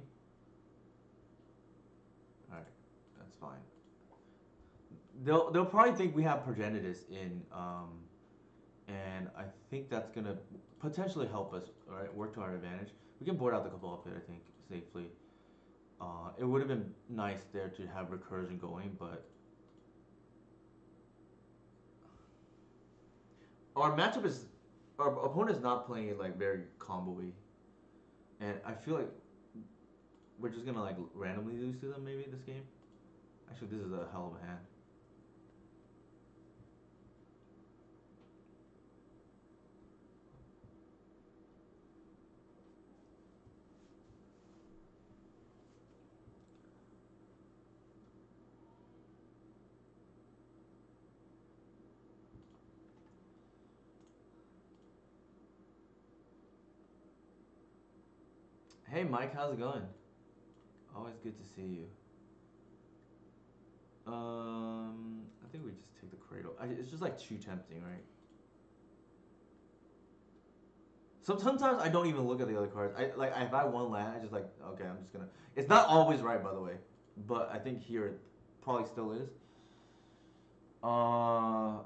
All right, that's fine. They'll probably think we have Progenitus in, and I think that's gonna potentially help us. All right, work to our advantage. We can board out the Cabal Pit, I think, safely. It would have been nice there to have recursion going, but our matchup is our opponent is not playing it like very combo-y, and I feel like we're just gonna like randomly lose to them maybe this game. Actually, this is a hell of a hand. Hey Mike, how's it going? Always good to see you. I think we just take the Cradle. It's just like too tempting, right? Sometimes I don't even look at the other cards. I like if I one land, I just like okay, I'm just gonna. It's not always right, by the way, but I think here it probably still is. We have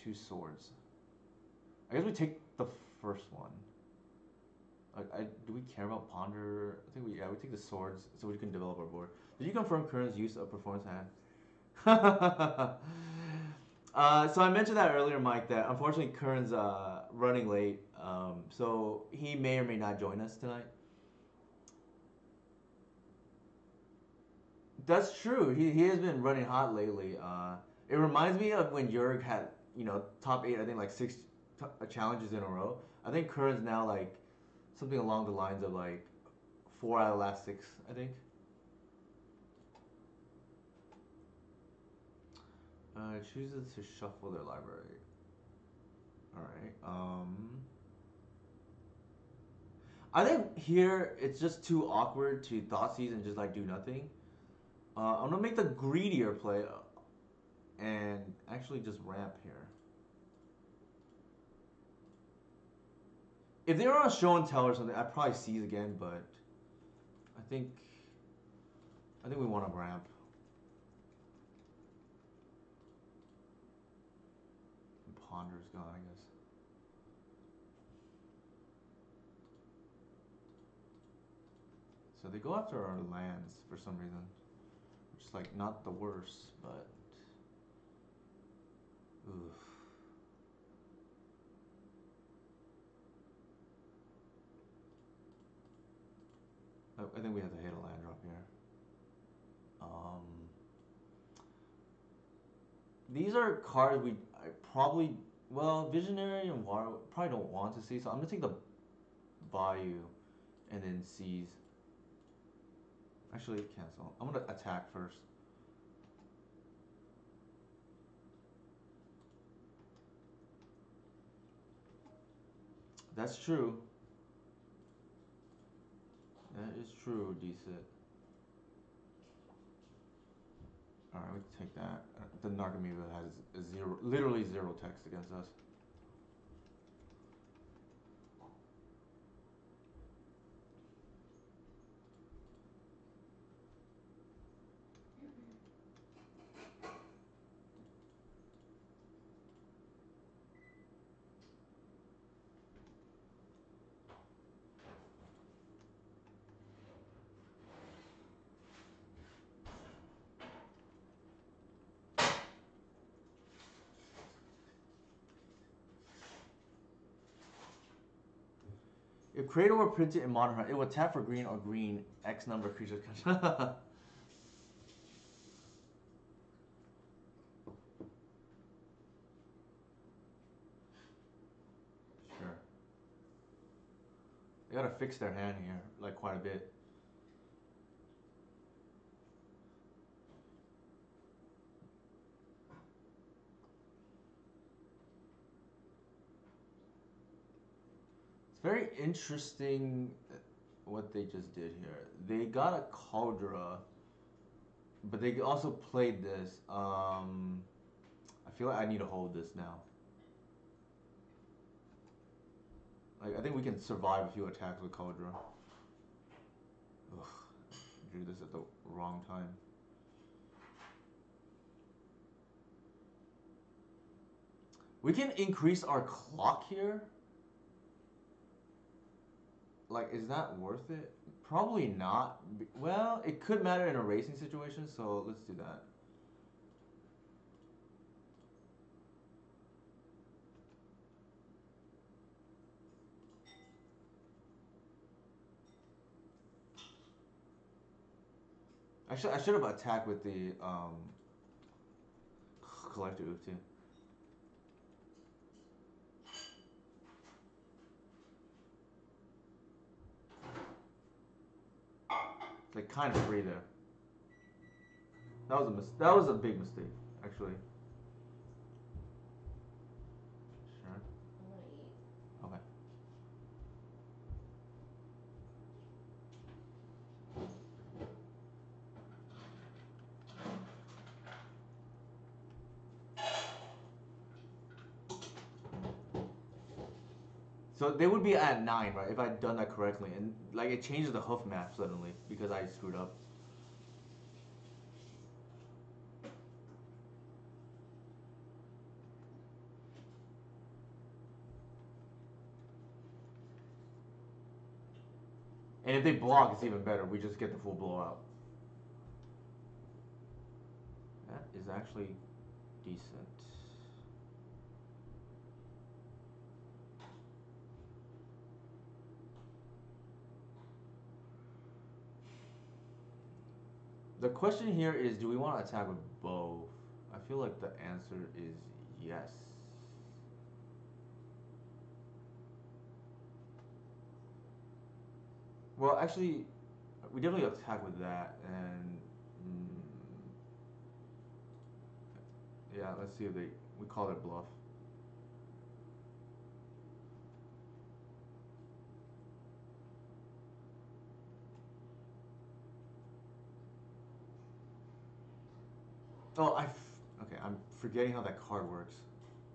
two swords. I guess we take the first one. Do we care about ponder? I think we take the swords so we can develop our board. Did you confirm Kern's use of performance hand? So I mentioned that earlier, Mike. That unfortunately Kern's running late, so he may or may not join us tonight. That's true. He has been running hot lately. It reminds me of when Jurg had top eight. I think like six challenges in a row. I think Kern's now like something along the lines of like 4 out of the last 6. I think. Chooses to shuffle their library. All right. I think here it's just too awkward to Thoughtseize and just like do nothing. I'm gonna make the greedier play and actually just ramp here. If they were on show and tell or something, I'd probably seize again, but I think we want to ramp. Ponder's gone, I guess. So they go after our lands for some reason, which is like not the worst, but oof. I think we have to hit a land drop here. These are cards I probably Visionary and Water probably don't want to see, so I'm gonna take the Bayou and then seize. Actually, cancel. I'm gonna attack first. That's true. That is true, decent. Alright, we can take that. The Narcomoeba has literally zero text against us. If Cradle were printed in Modern Hunt, it would tap for green or green X number of creatures. Sure. They gotta fix their hand here, like quite a bit. It's very interesting what they just did here. They got a Cauldra, but they also played this. I feel like I need to hold this now. Like I think we can survive a few attacks with Cauldra. Ugh, drew this at the wrong time. We can increase our clock here. like, is that worth it? Probably not. Well, it could matter in a racing situation, so let's do that. I should have attacked with the collector oof too. It's like kind of free there. That was a big mistake, actually. Sure. I'm gonna eat. Okay. So they would be at 9, right? If I'd done that correctly, and like it changes the hoof map suddenly because I screwed up. And if they block, it's even better. We just get the full blowout. That is actually decent. The question here is, do we want to attack with both? I feel like the answer is yes. Well, actually, we definitely attack with that, and yeah, let's see if they we call it bluff. Oh, okay. I'm forgetting how that card works.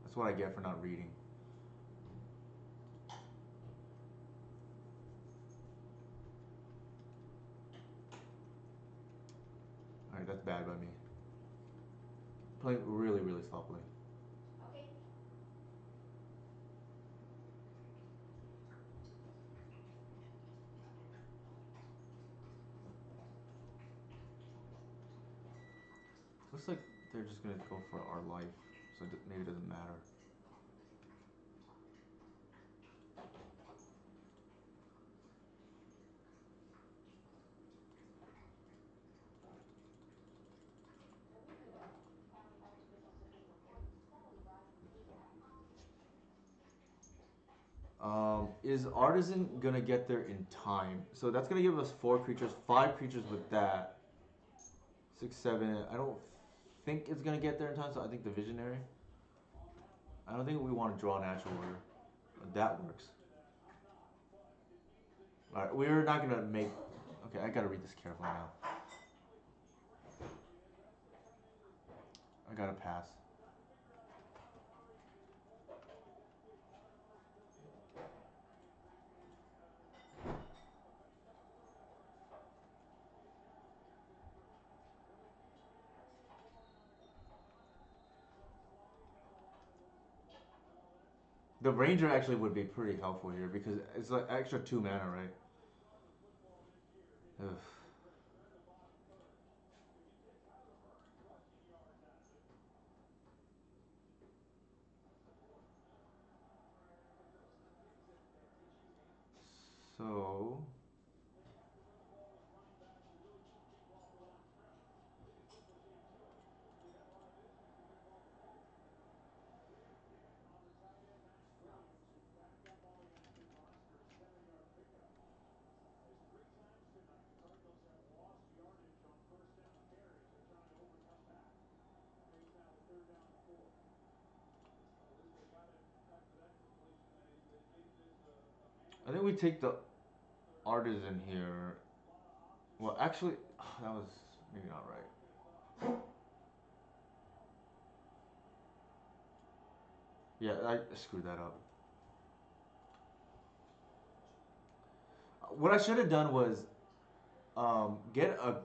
That's what I get for not reading. All right, that's bad by me. Playing really, really softly. Okay. Looks like they're just gonna go for our life, so maybe it doesn't matter. Is Artisan gonna get there in time? So that's gonna give us 4 creatures, 5 creatures with that. 6, 7. I don't think it's gonna get there in time, so I think the Visionary. I don't think we want to draw natural order. That works. Alright, we're not gonna make. Okay, I gotta read this carefully now. I gotta pass. The Ranger actually would be pretty helpful here because it's like extra 2 mana, right? Ugh. So I think we take the Artisan here. Well, actually, that was maybe not right. Yeah, I screwed that up. What I should have done was get a.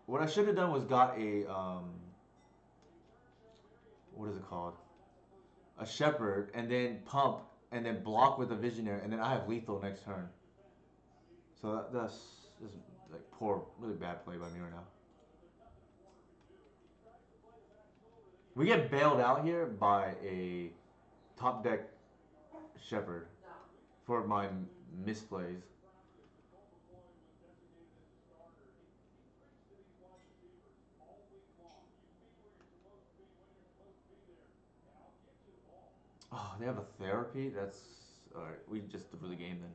What I should have done was got a what is it called? A shepherd, and then pump and then block with a visionary, and then I have lethal next turn. So that's just like poor, really bad play by me right now. We get bailed out here by a top deck shepherd for my misplays. Oh, they have a therapy. That's all right. We just threw the game then.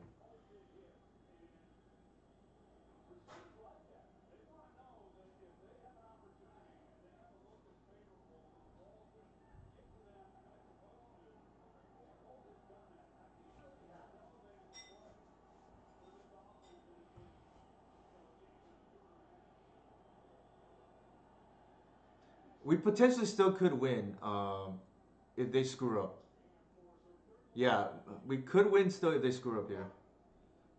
We potentially still could win if they screw up. Yeah, we could win still if they screw up here.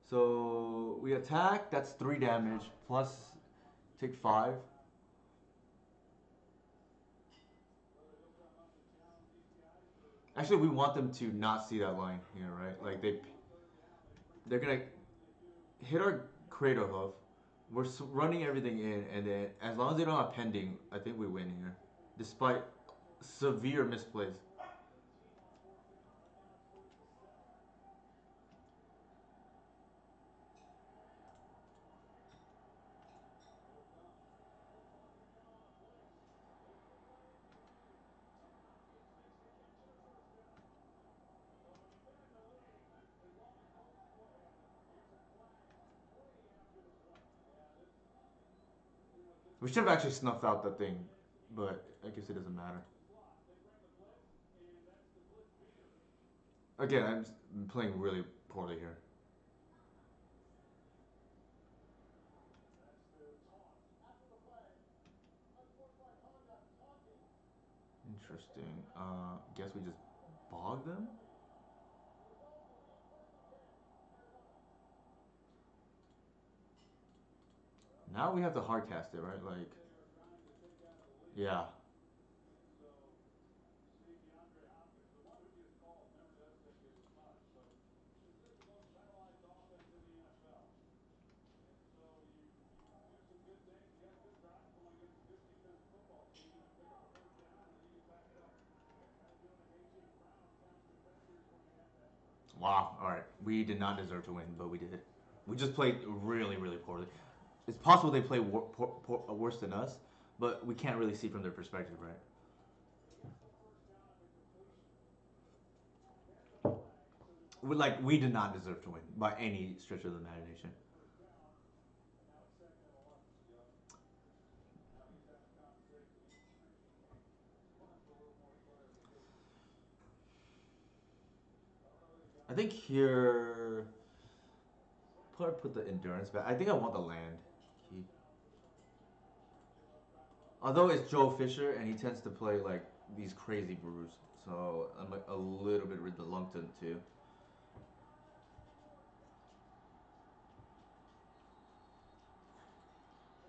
So we attack. That's 3 damage plus take 5. Actually, we want them to not see that line here, right? Like they're gonna hit our Cradle hoof. We're running everything in, and then as long as they don't have pending, I think we win here, despite severe misplays. We should have actually snuffed out the thing, but I guess it doesn't matter. Again, I'm playing really poorly here. Interesting. Guess we just bog them. Now we have to hardcast it, right? Like, yeah. Wow. All right. We did not deserve to win, but we did. We just played really, really poorly. It's possible they play worse than us, but we can't really see from their perspective, right? We did not deserve to win by any stretch of the imagination. I think here, probably put the endurance back. I think I want the land. He, although it's Joe Fisher and he tends to play like these crazy brews, so I'm like a little bit reluctant to.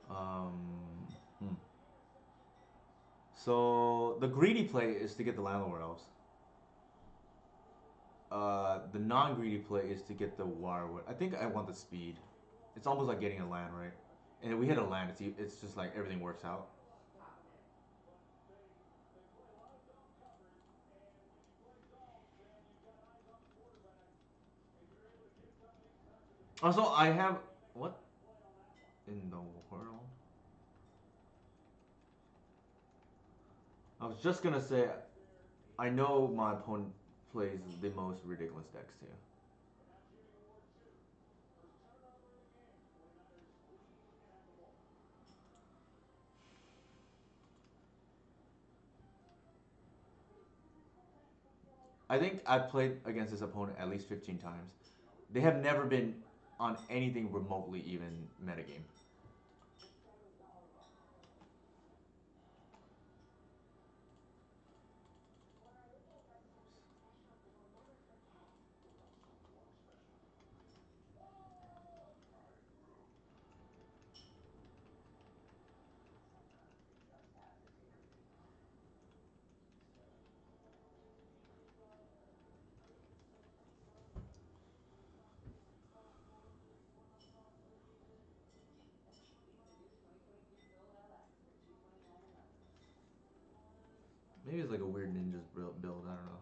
Um, hmm. So the greedy play is to get the landlord elves. The non-greedy play is to get the wirewood. I think I want the speed. It's almost like getting a land, right? And if we hit a land, it's just like everything works out. Also, I have what in the world? I was just gonna say, I know my opponent plays the most ridiculous decks too. I think I've played against this opponent at least 15 times. They have never been on anything remotely even metagame. Maybe it's like a weird ninja's build. I don't know.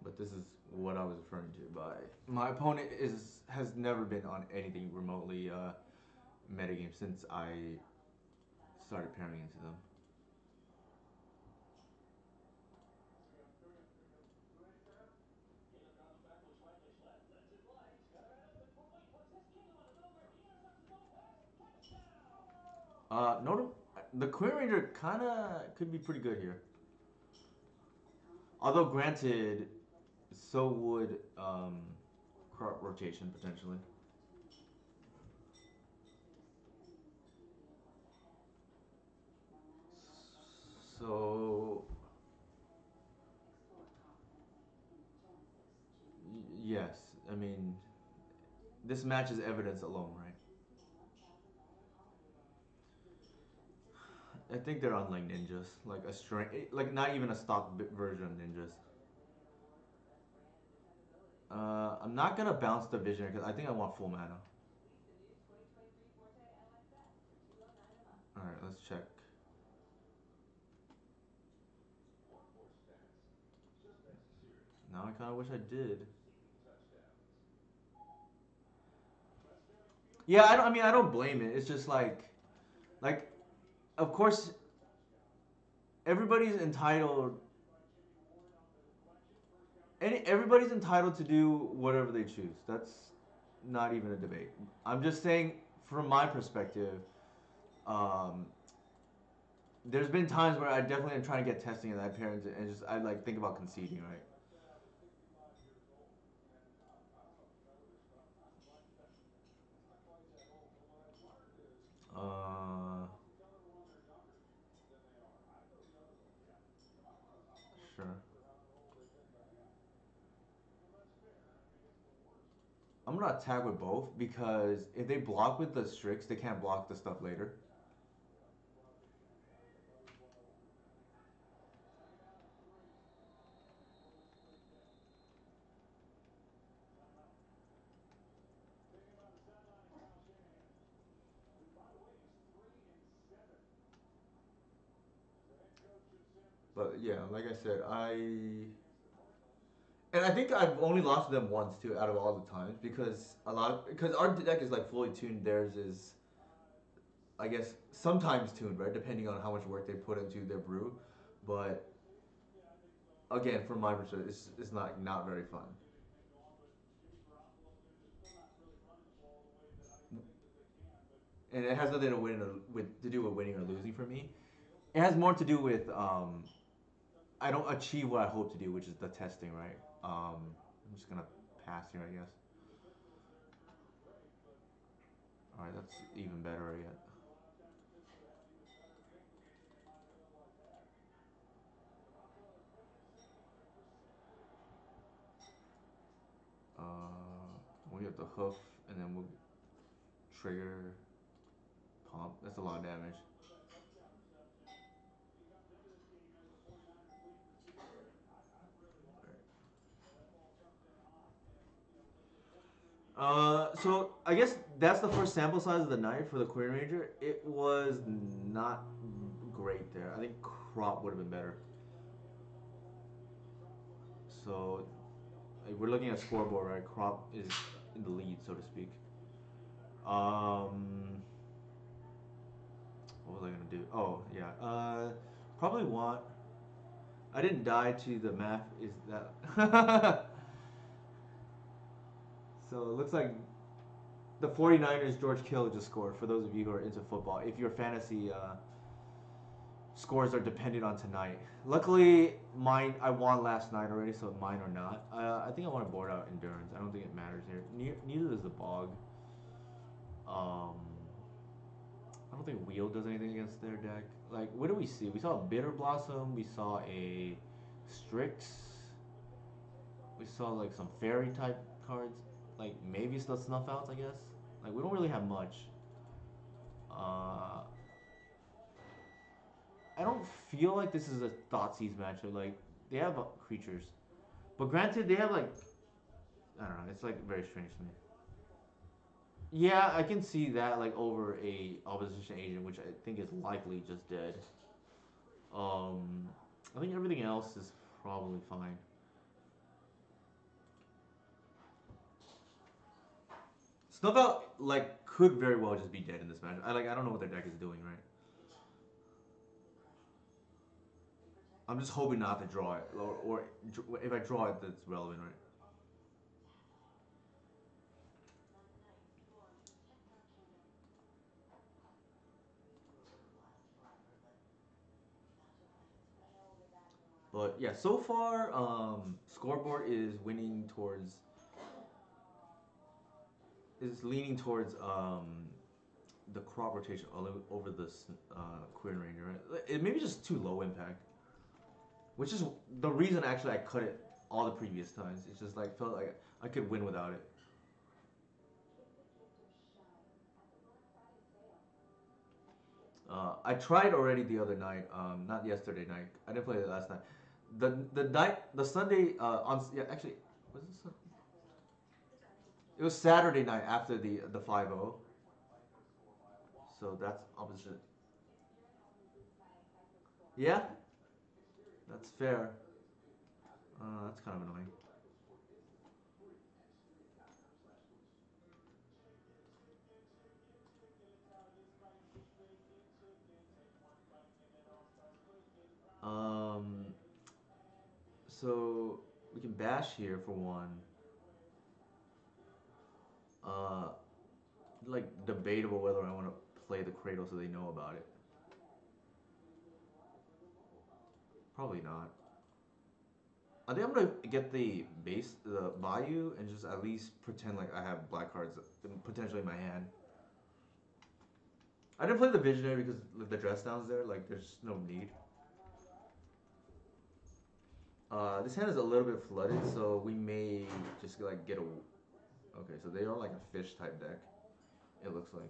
But this is what I was referring to by my opponent is has never been on anything remotely metagame since I started pairing into them. The Queen Ranger kind of could be pretty good here. Although, granted, so would crop rotation potentially. So, yes, I mean, this match is evidence alone, right? I think they're on like ninjas, like a string, like not even a stock version of ninjas. I'm not gonna bounce the vision because I think I want full mana. All right, let's check. Now I kind of wish I did. Yeah, I don't. I mean, I don't blame it. It's just like, of course, everybody's entitled. Everybody's entitled to do whatever they choose. That's not even a debate. I'm just saying, from my perspective, um, there's been times where I definitely am trying to get testing of that parent and just I like think about conceding, right? Uh, sure. I'm gonna attack with both because if they block with the Strix, they can't block the stuff later. But yeah, like I said, and I think I've only lost to them once too out of all the times because because our deck is like fully tuned. Theirs is I guess sometimes tuned, right? Depending on how much work they put into their brew. But again, from my perspective, it's not very fun. And it has nothing to to do with winning or losing for me. It has more to do with I don't achieve what I hope to do, which is the testing, right? I'm just gonna pass here, I guess. All right, that's even better yet. We have the hoof, and then we'll trigger pump. That's a lot of damage. So I guess that's the first sample size of the night for the Queen Ranger. It was not great there. I think crop would have been better. So we're looking at scoreboard, right? Crop is in the lead, so to speak. Um, what was I gonna do? Oh yeah. Probably want. I didn't die to the math. Is that? So it looks like the 49ers George Kittle just scored. For those of you who are into football, if your fantasy scores are dependent on tonight. Luckily, mine I won last night already, so mine are not. I think I want to board out endurance. I don't think it matters here. Neither does the bog. Um, I don't think wheel does anything against their deck. Like, what do we see? We saw a bitter blossom. We saw a Strix. We saw like some fairy type cards. Like maybe the snuff outs, I guess. Like we don't really have much. Uh, I don't feel like this is a Thoughtseize matchup. Like they have creatures, but granted they have like I don't know. It's like very strange to me. Yeah, I can see that like over a opposition agent, which I think is likely just dead. Um, I think everything else is probably fine. Snuff out like could very well just be dead in this match. I don't know what their deck is doing, right? I'm just hoping not to draw it, or if I draw it, that's relevant, right? But yeah, so far, scoreboard is leaning towards the crop rotation over the Queen Ranger, right? It maybe just too low impact, which is the reason actually I cut it all the previous times. It's just like felt like I could win without it. I tried already the other night, not yesterday night. I didn't play it last night. The Sunday on yeah actually was this? It was Saturday night after the 5-0. So that's opposite. Yeah, that's fair. That's kind of annoying. Um, so we can bash here for one. Uh, like debatable whether I want to play the Cradle so they know about it. Probably not. I think I'm gonna get the Bayou, and just at least pretend like I have black cards potentially in my hand. I didn't play the Visionary because the dress down's there. Like, there's no need. This hand is a little bit flooded, so we may just like get a. Okay, so they are like a fish type deck. It looks like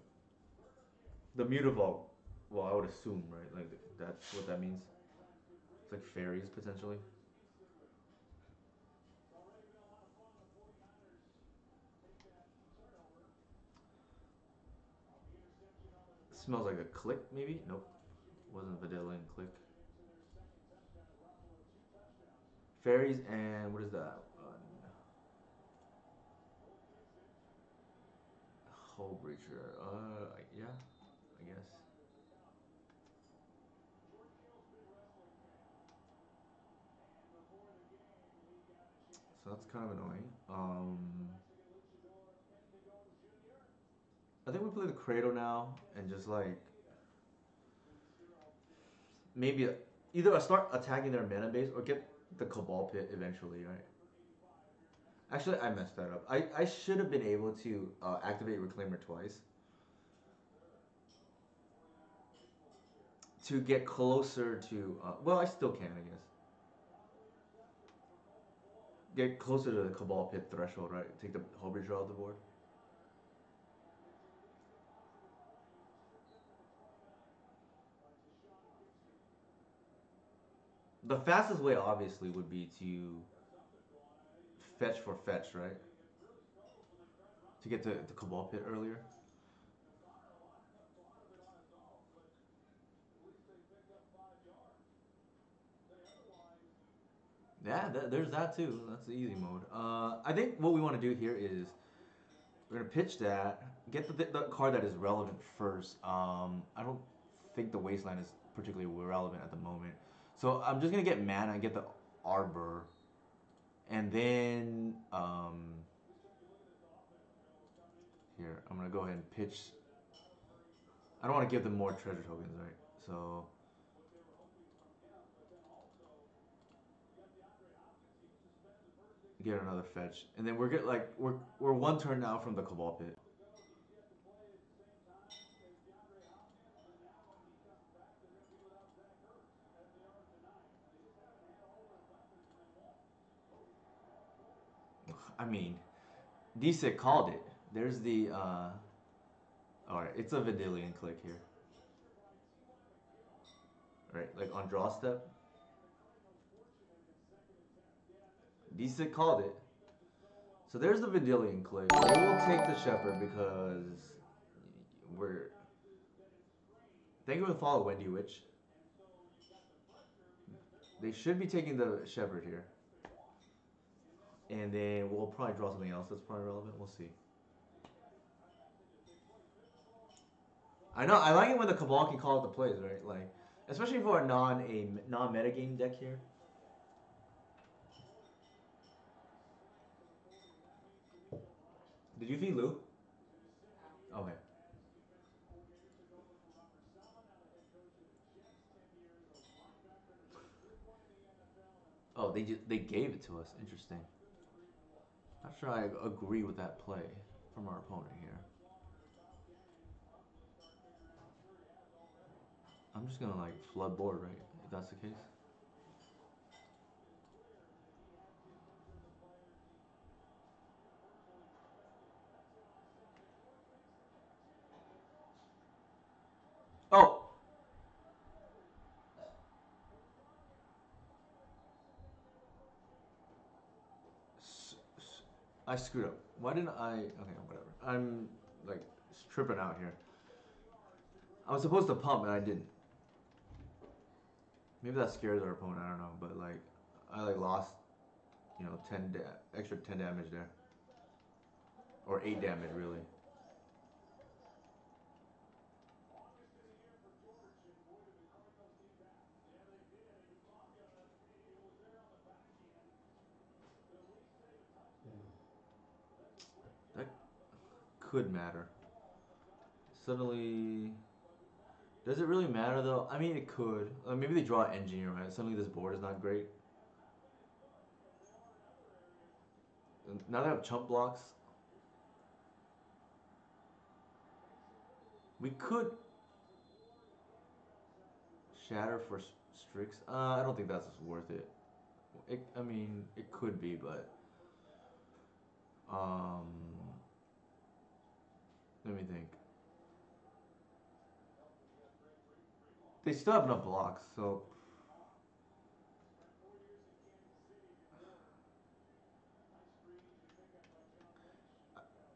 the Mutavault. Well, I would assume, right? Like that's what that means. It's like fairies potentially. It smells like a click, maybe. Nope, wasn't Vidalian click. Fairies and what is that? Hull breacher. Yeah, I guess. So that's kind of annoying. I think we play the Cradle now and just like maybe either I start attacking their mana base or get the Cabal Pit eventually, right? Actually, I messed that up. I should have been able to activate Reclaimer twice to get closer to. Well, I still can, I guess. Get closer to the Cabal Pit threshold, right? Take the Hullbreacher off the board. The fastest way, obviously, would be to fetch for fetch, right? To get to the Cabal Pit earlier. Yeah, there's that too. That's the easy mode. I think what we want to do here is we're gonna pitch that, get the card that is relevant first. I don't think the Wasteland is particularly relevant at the moment, so I'm just gonna get mana and get the Arbor, and then here I'm gonna go ahead and pitch. I don't want to give them more treasure tokens, right? So get another fetch, and then we're one turn now from the Cabal Pit. I mean, Disick called it. There's the all right. It's a Vidalian click here, right? Like on draw step, Disick called it. So there's the Vidalian click. We will take the Shepherd because we're. Thank you for the follow, Wendy Witch. They should be taking the Shepherd here. And then we'll probably draw something else that's probably relevant. We'll see. I know. I like it when the Cabal can call out the plays, right? Like, especially for a non metagame deck here. Did you feed Lou? Okay. Oh, they gave it to us. Interesting. Not sure I agree with that play from our opponent here. I'm just gonna like flood board, right? If that's the case. Oh, I screwed up. Why didn't I? Okay, whatever. I'm like tripping out here. I was supposed to pump and I didn't. Maybe that scares our opponent. I don't know, but like I like lost, 10 damage there, or 8 damage really. That could matter. Suddenly, does it really matter though? I mean, it could. Maybe they draw engineer, right? Suddenly this board is not great. And now they have chump blocks. We could shatter for Strix. I don't think that's worth it. I mean, it could be, but um, let me think. They still have enough blocks, so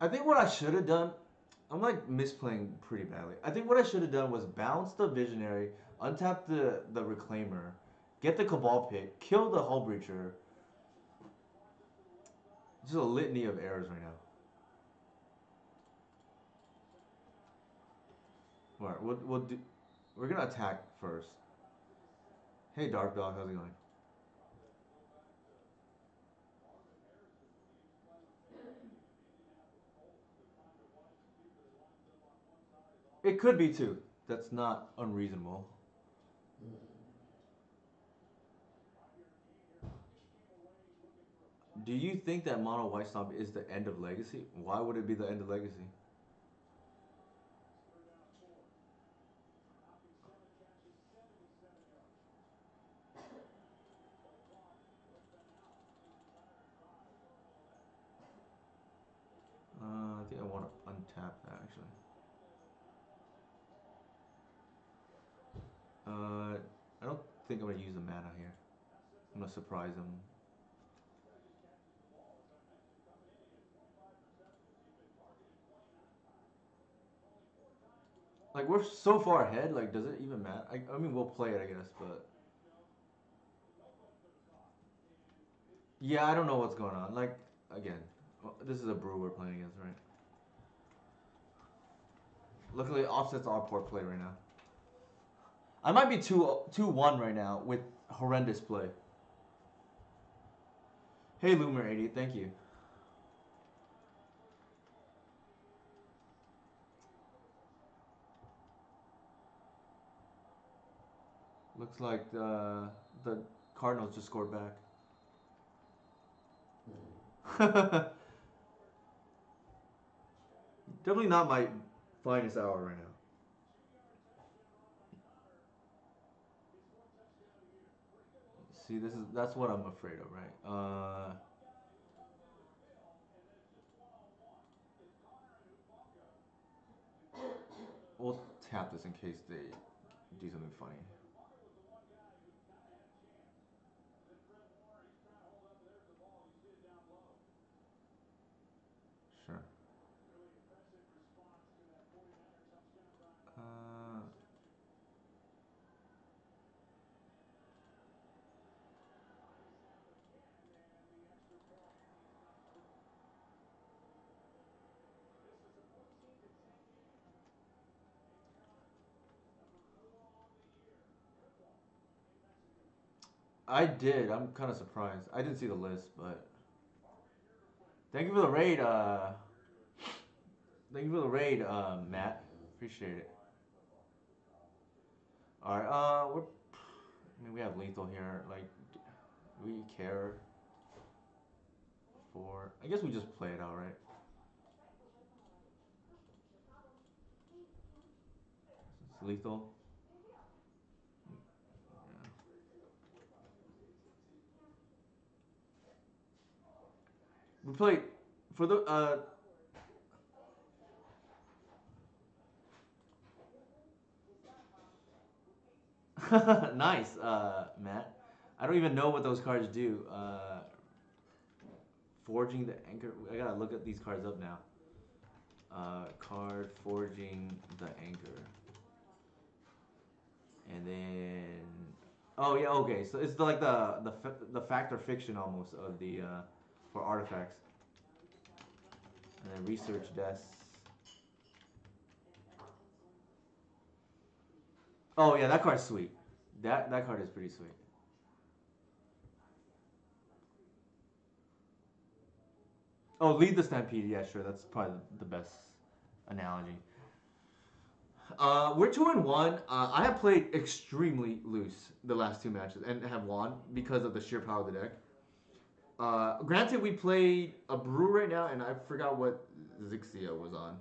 I think what I should have done. I'm like misplaying pretty badly. I think what I should have done was bounce the Visionary, untap the Reclaimer, get the Cabal pick, kill the Hull Breacher. Just a litany of errors right now. Alright, we're gonna attack first. Hey Dark Dog, how's it going? It could be too. That's not unreasonable. Do you think that Mono White Stomp is the end of Legacy? Why would it be the end of Legacy? I think I want to untap that actually. I don't think I'm gonna use the mana here. I'm gonna surprise him. Like we're so far ahead. Like, does it even matter? I mean, we'll play it, I guess, but yeah, I don't know what's going on. Like, again, this is a brew we're playing against, right? Luckily, offsets our poor play right now. I might be 2-1 right now with horrendous play. Hey, Loomer80, thank you. Looks like the Cardinals just scored back. Definitely not my finest hour right now. See, that's what I'm afraid of, right? We'll tap this in case they do something funny. Sure. Uh, I did. I'm kind of surprised. I didn't see the list, but thank you for the raid. Thank you for the raid, Matt. Appreciate it. All right. I mean, we have lethal here. Like, do we care for? I guess we just play it out, right? It's lethal. We played for the nice, Matt. I don't even know what those cards do. Forging the anchor. I gotta look at these cards up now. Card forging the anchor, and then oh yeah, okay. So it's like the fact or fiction almost of the for artifacts, and then research desks. Oh yeah, that card's sweet. That card is pretty sweet. Oh, lead the stampede. Yeah, sure. That's probably the best analogy. We're 2-1. I have played extremely loose the last two matches and have won because of the sheer power of the deck. Granted, we played a brew right now, and I forgot what Zixia was on.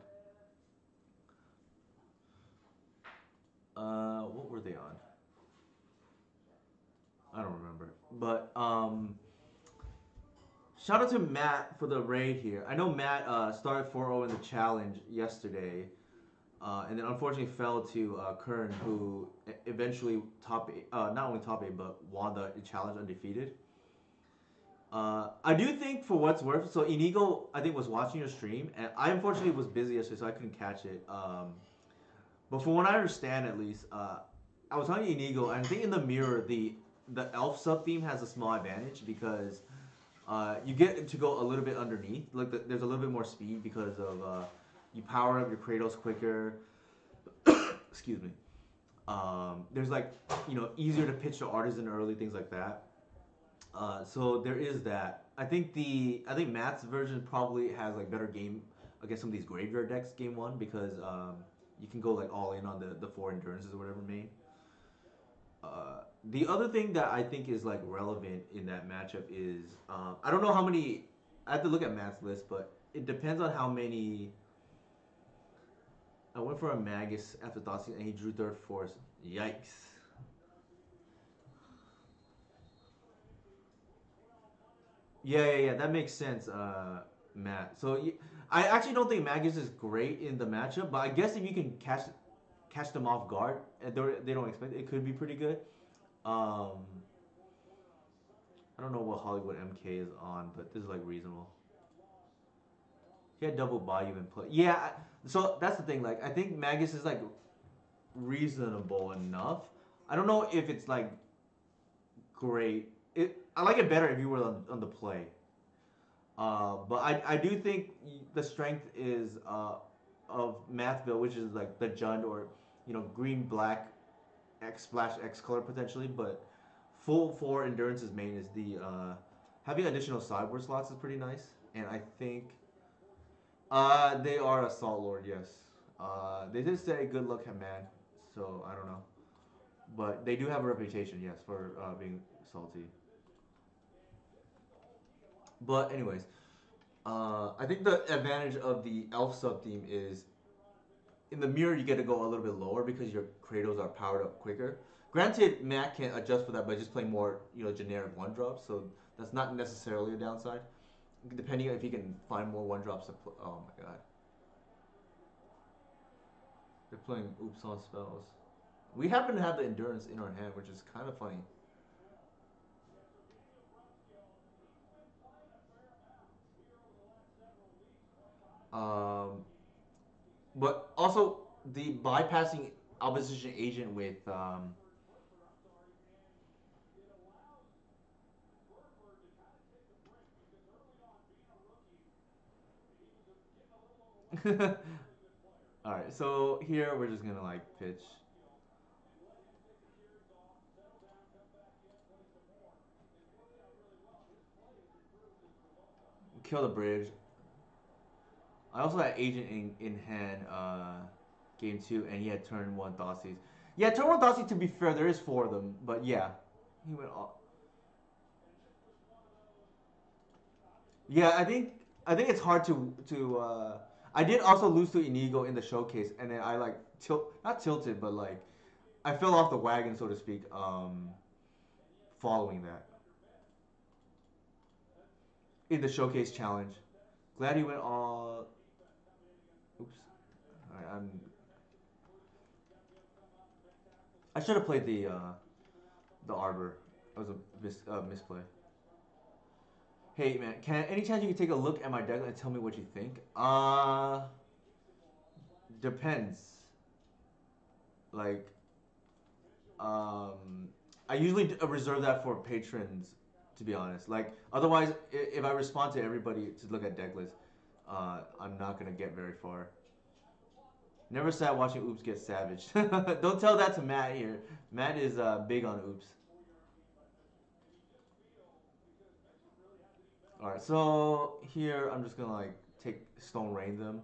What were they on? I don't remember. But shout out to Matt for the raid here. I know Matt started 4-0 in the challenge yesterday, and then unfortunately fell to Kern, who eventually top eight, not only top eight but won the challenge undefeated. I do think for what's worth, so Inigo I think was watching your stream, and I unfortunately was busy yesterday, so I couldn't catch it. But from what I understand, at least, I was telling Inigo, and I think in the mirror the elf sub theme has a small advantage because you get to go a little bit underneath. Like there's a little bit more speed because of you power up your Kratos quicker. Excuse me. There's like easier to pitch to artisan early things like that. So there is that. I think Matt's version probably has like better game against some of these graveyard decks game one because you can go like all in on the four endurances or whatever main. The other thing that I think is like relevant in that matchup is I don't know how many. I have to look at Matt's list, but it depends on how many. I went for a Magus after Thoughtseize and he drew third force. Yikes. Yeah. That makes sense, Matt. So I actually don't think Magus is great in the matchup, but I guess if you can catch them off guard and they don't expect it, it could be pretty good. Um, I don't know what Hollywood MK is on, but this is like reasonable. He had double Bayou in play. Yeah, so that's the thing. Like, I think Magus is like reasonable enough. I don't know if it's like great. I like it better if you were on the play. But I do think the strength is of Mathville, which is like the Jund or green black X splash X color potentially, but full four endurance's main is the having additional sideboard slots is pretty nice, and I think they are a Salt Lord, yes. They did say good luck, man, so I don't know, but they do have a reputation, yes, for being salty. But anyways, I think the advantage of the elf sub theme is in the mirror you get to go a little bit lower because your Kratos are powered up quicker. Granted, Matt can adjust for that by just playing more generic one drops, so that's not necessarily a downside. Depending on if he can find more one drops to play. Oh my god, they're playing oops on spells. We happen to have the endurance in our hand, which is kind of funny. Um, but also the bypassing opposition agent with All right, so here we're just gonna like pitch. kill the bridge. I also had agent in hand game two, and he had turn one Thoughtseize. Yeah, turn one Thoughtseize. To be fair, there is four of them, but yeah, he went all. Yeah, I think it's hard to. I did also lose to Inigo in the showcase, and then I like not tilted, but like I fell off the wagon, so to speak. Following that in the showcase challenge, glad he went all. Oops. I should have played the arbor. That was a misplay. Hey man, any chance you can take a look at my deck and tell me what you think? Depends. Like, um, I usually reserve that for patrons, to be honest. Like, otherwise, if I respond to everybody to look at deck lists, I'm not gonna get very far. Never sad watching Oops get savaged. Don't tell that to Matt here. Matt is big on Oops. All right, so here I'm just gonna like take Stone Rain them.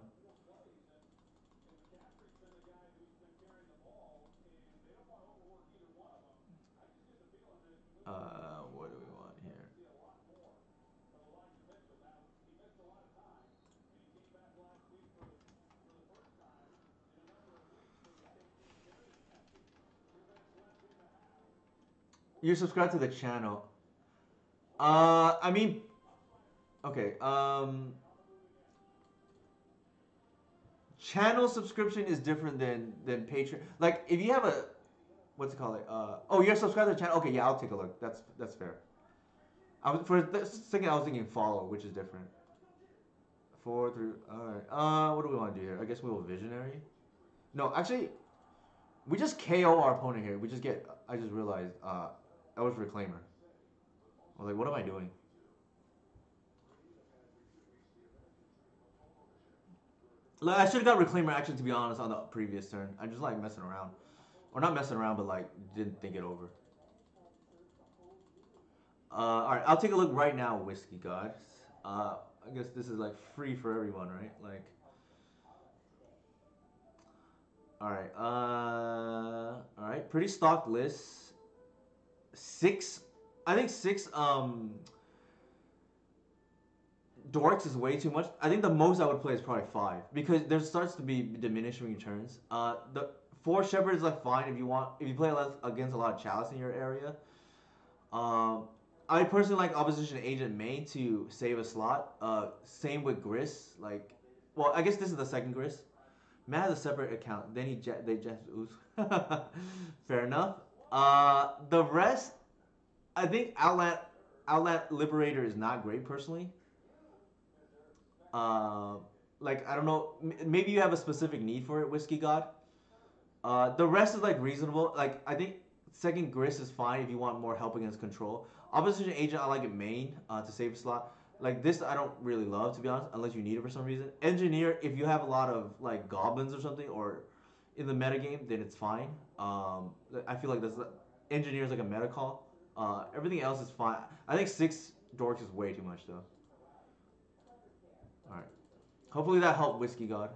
What do we want here? You're subscribed to the channel. I mean, okay. Channel subscription is different than Patreon. Like, if you have a what's it called? Oh, you're subscribed to the channel. Okay, yeah, I'll take a look. That's fair. For a second, I was thinking follow, which is different. Four through. All right. What do we want to do here? I guess we will visionary. No, actually, we just KO our opponent here. We just get. I just realized. That was reclaimer. I was like, what am I doing? Like, I should have got reclaimer action, to be honest, on the previous turn. I'm just like messing around, or not messing around, but like didn't think it over. All right, I'll take a look right now, Whiskey God. I guess this is like free for everyone, right? Like, all right, all right, pretty stock list. Six, I think six. Dorks is way too much. I think the most I would play is probably five because there starts to be diminishing returns. The four Shepherd is like fine if you want if you play against a lot of Chalice in your area. Um, I personally like Opposition Agent main to save a slot. Same with Gris. Like, well, I guess this is the second Gris. Matt has a separate account. Then they just ooze. Fair enough. The rest, I think Outland Liberator is not great personally. Uh, like I don't know, maybe you have a specific need for it, Whiskey God. The rest is like reasonable. Like I think second Gris is fine if you want more help against control. Opposition Agent I like it main to save a slot. Like this I don't really love to be honest, unless you need it for some reason. Engineer if you have a lot of like goblins or something or in the metagame, then it's fine. I feel like that's engineer is like a meta call. Everything else is fine. I think six dorks is way too much though. All right. Hopefully that helped, Whiskey God.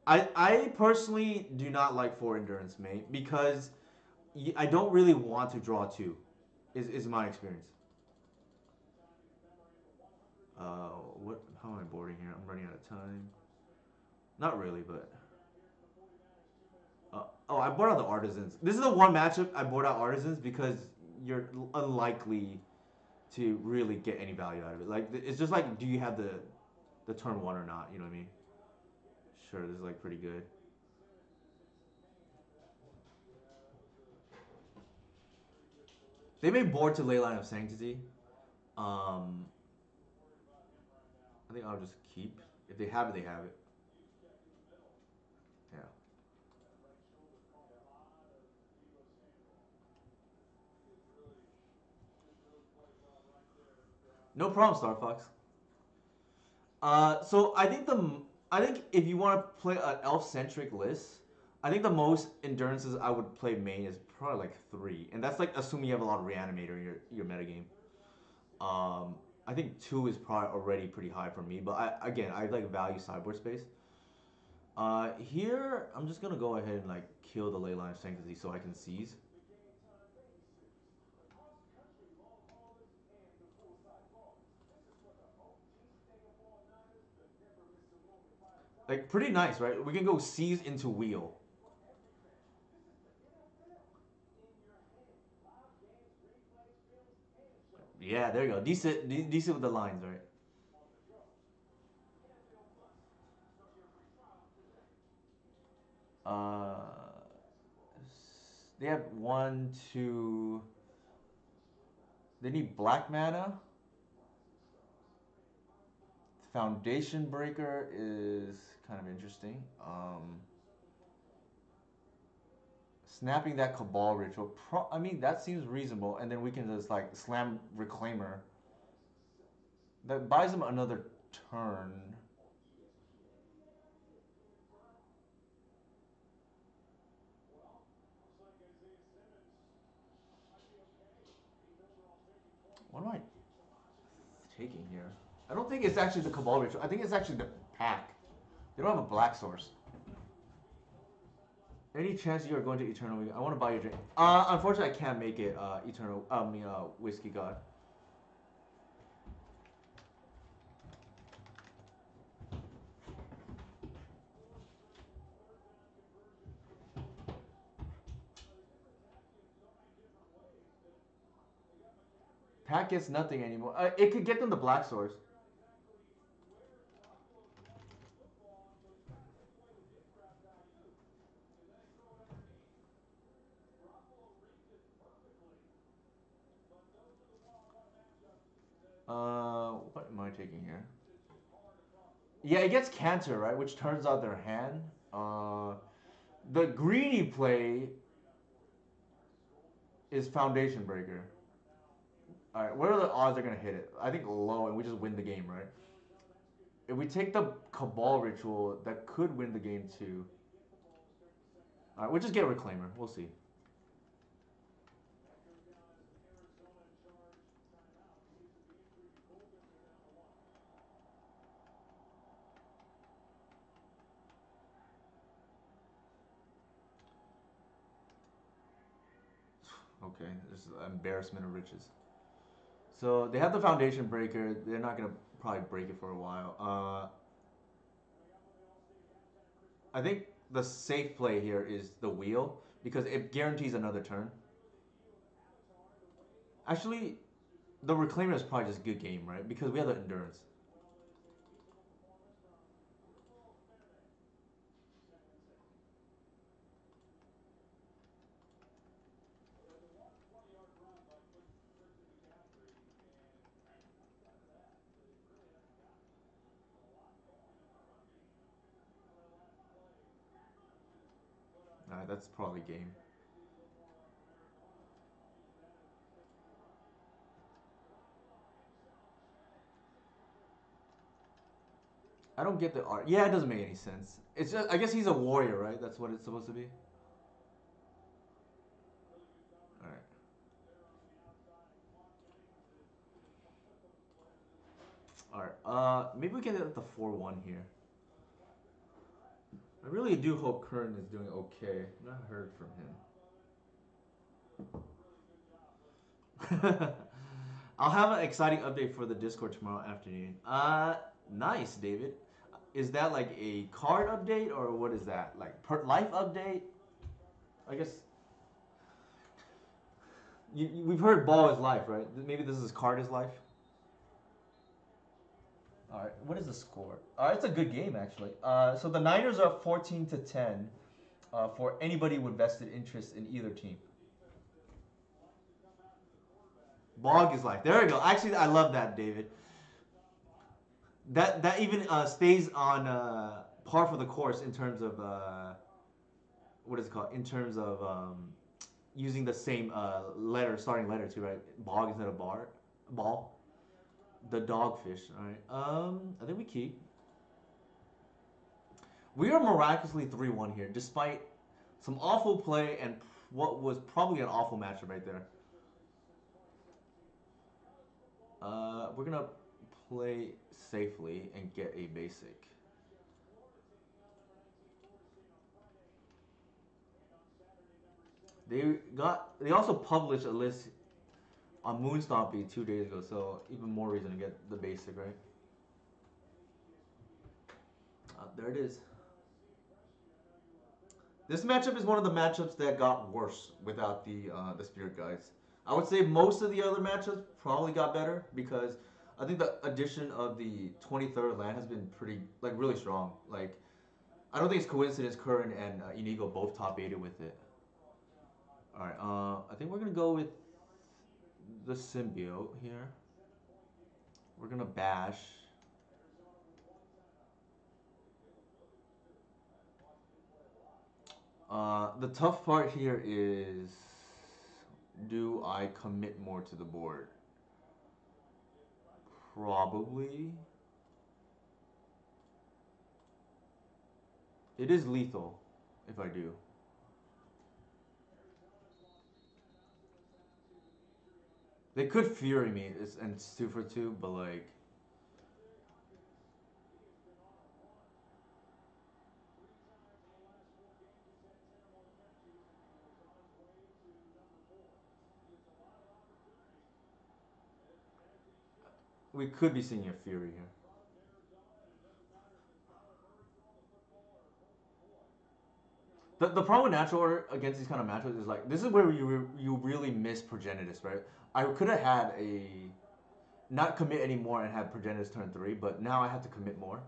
I personally do not like four endurance, mate, because I don't really want to draw two. Is my experience. What? How am I boarding here? I'm running out of time. Not really, but oh, I bought out the artisans. This is the one matchup I bought out artisans because you're unlikely to really get any value out of it. Like it's just like, do you have the turn one or not? You know what I mean? Sure, this is like pretty good. They may board to Leyline of Sanctity. Um, I think I'll just keep. If they have it, they have it. Yeah. No problem, Star Fox. So I think if you want to play an elf centric list, I think the most endurances I would play main is probably like 3, and that's like assuming you have a lot of reanimator in your metagame. I think 2 is probably already pretty high for me, but I like value sideboard space. Here I'm just gonna go ahead and like kill the Leyline of Sanctity so I can seize. Like pretty nice, right? We can go seize into wheel. Yeah, there you go. Decent with the lines, right? Uh, they have one, two. They need black mana. Foundation Breaker is kind of interesting. Snapping that Cabal Ritual, I mean, that seems reasonable. And then we can just like slam Reclaimer. That buys him another turn. What am I taking here? I don't think it's actually the Cabal Ritual. I think it's actually the pack. They don't have a black source. Any chance you are going to Eternal? I want to buy your drink. Unfortunately, I can't make it. Eternal. Whiskey God. Pack gets nothing anymore. It could get them the black source. What am I taking here? Yeah, it gets Cancer, right? Which turns out their hand. The greedy play is Foundation Breaker. All right, what are the odds they're gonna hit it? I think low, and we just win the game, right? If we take the Cabal Ritual, that could win the game too. All right, we'll just get Reclaimer. We'll see. Okay, this is an embarrassment of riches. So they have the Foundation Breaker. They're not gonna probably break it for a while. I think the safe play here is the wheel because it guarantees another turn. Actually, the Reclaimer is probably just a good game, right? Because we have the endurance. Alright, that's probably game. I don't get the art. Yeah, it doesn't make any sense. It's just, I guess he's a warrior, right? That's what it's supposed to be. All right. All right. Maybe we can get the 4-1 here. I really do hope Kern is doing okay. Not heard from him. I'll have an exciting update for the Discord tomorrow afternoon. Nice, David. Is that like a card update or what is that? Like per life update? I guess we've heard ball is life, right? Maybe this is card is life. All right, what is the score? It's a good game actually. So the Niners are up 14-10 for anybody with vested interest in either team. Bog is life. There we go. Actually, I love that, David. That even stays on par for the course in terms of what is it called? In terms of using the same letter, starting letter too, right? Bog instead of ball. The dogfish. All right. I think we keep. We are miraculously 3-1 here, despite Some awful play and what was probably an awful matchup right there. We're gonna play safely and get a basic. They also published a list on Moonstompy 2 days ago, so even more reason to get the basic, right? There it is. This matchup is one of the matchups that got worse without the Spirit Guides. I would say most of the other matchups probably got better because I think the addition of the 23rd land has been pretty like really strong. Like I don't think it's coincidence Curran and Inigo both top 8 with it. All right, I think we're gonna go with the symbiote here. We're gonna bash. The tough part here is, do I commit more to the board? Probably. It is lethal if I do. They could Fury me and it's 2 for 2, but like. We could be seeing a Fury here. The problem with natural order against these kind of matchups is like this is where you really miss Progenitus, right? I could have had a not commit anymore and have Progenitus turn 3, but now I have to commit more.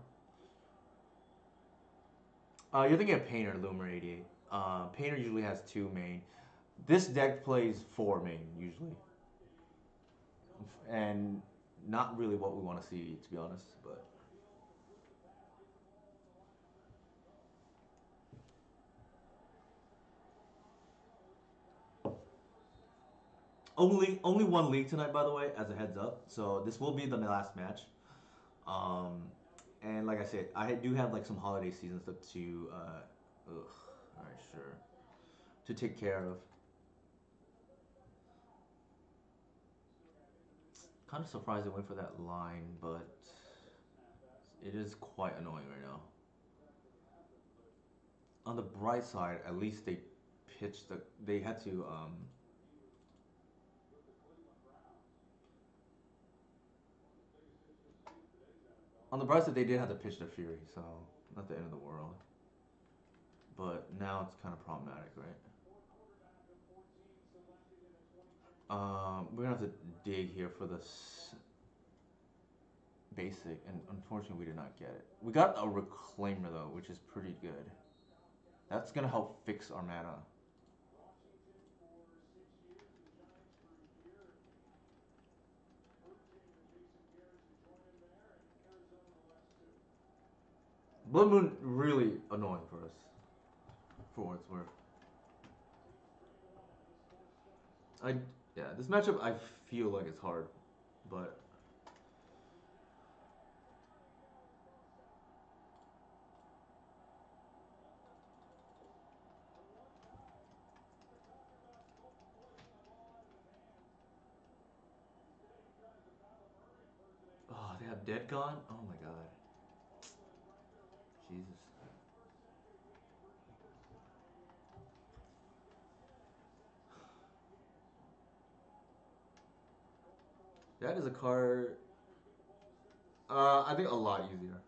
You're thinking of Painter, Loomer 88. Painter usually has 2 main. This deck plays 4 main usually, and not really what we want to see to be honest. But only one league tonight, by the way, as a heads up. So this will be the last match. Um, and like I said, I do have like some holiday season stuff to, all right, sure, to take care of. Kind of surprised they went for that line, but it is quite annoying right now. On the bright side, at least they pitched the. They had to. On the bright side, they did have to pitch the Fury, so not the end of the world. But now it's kind of problematic, right? We're gonna have to dig here for this basic, and unfortunately, we did not get it. We got a Reclaimer though, which is pretty good. That's gonna help fix our mana. Blood Moon really annoying for us, for what it's worth. I yeah, this matchup I feel like it's hard, but oh, they have Dead Gone. Oh my god, Jesus. That is a card. I think a lot easier.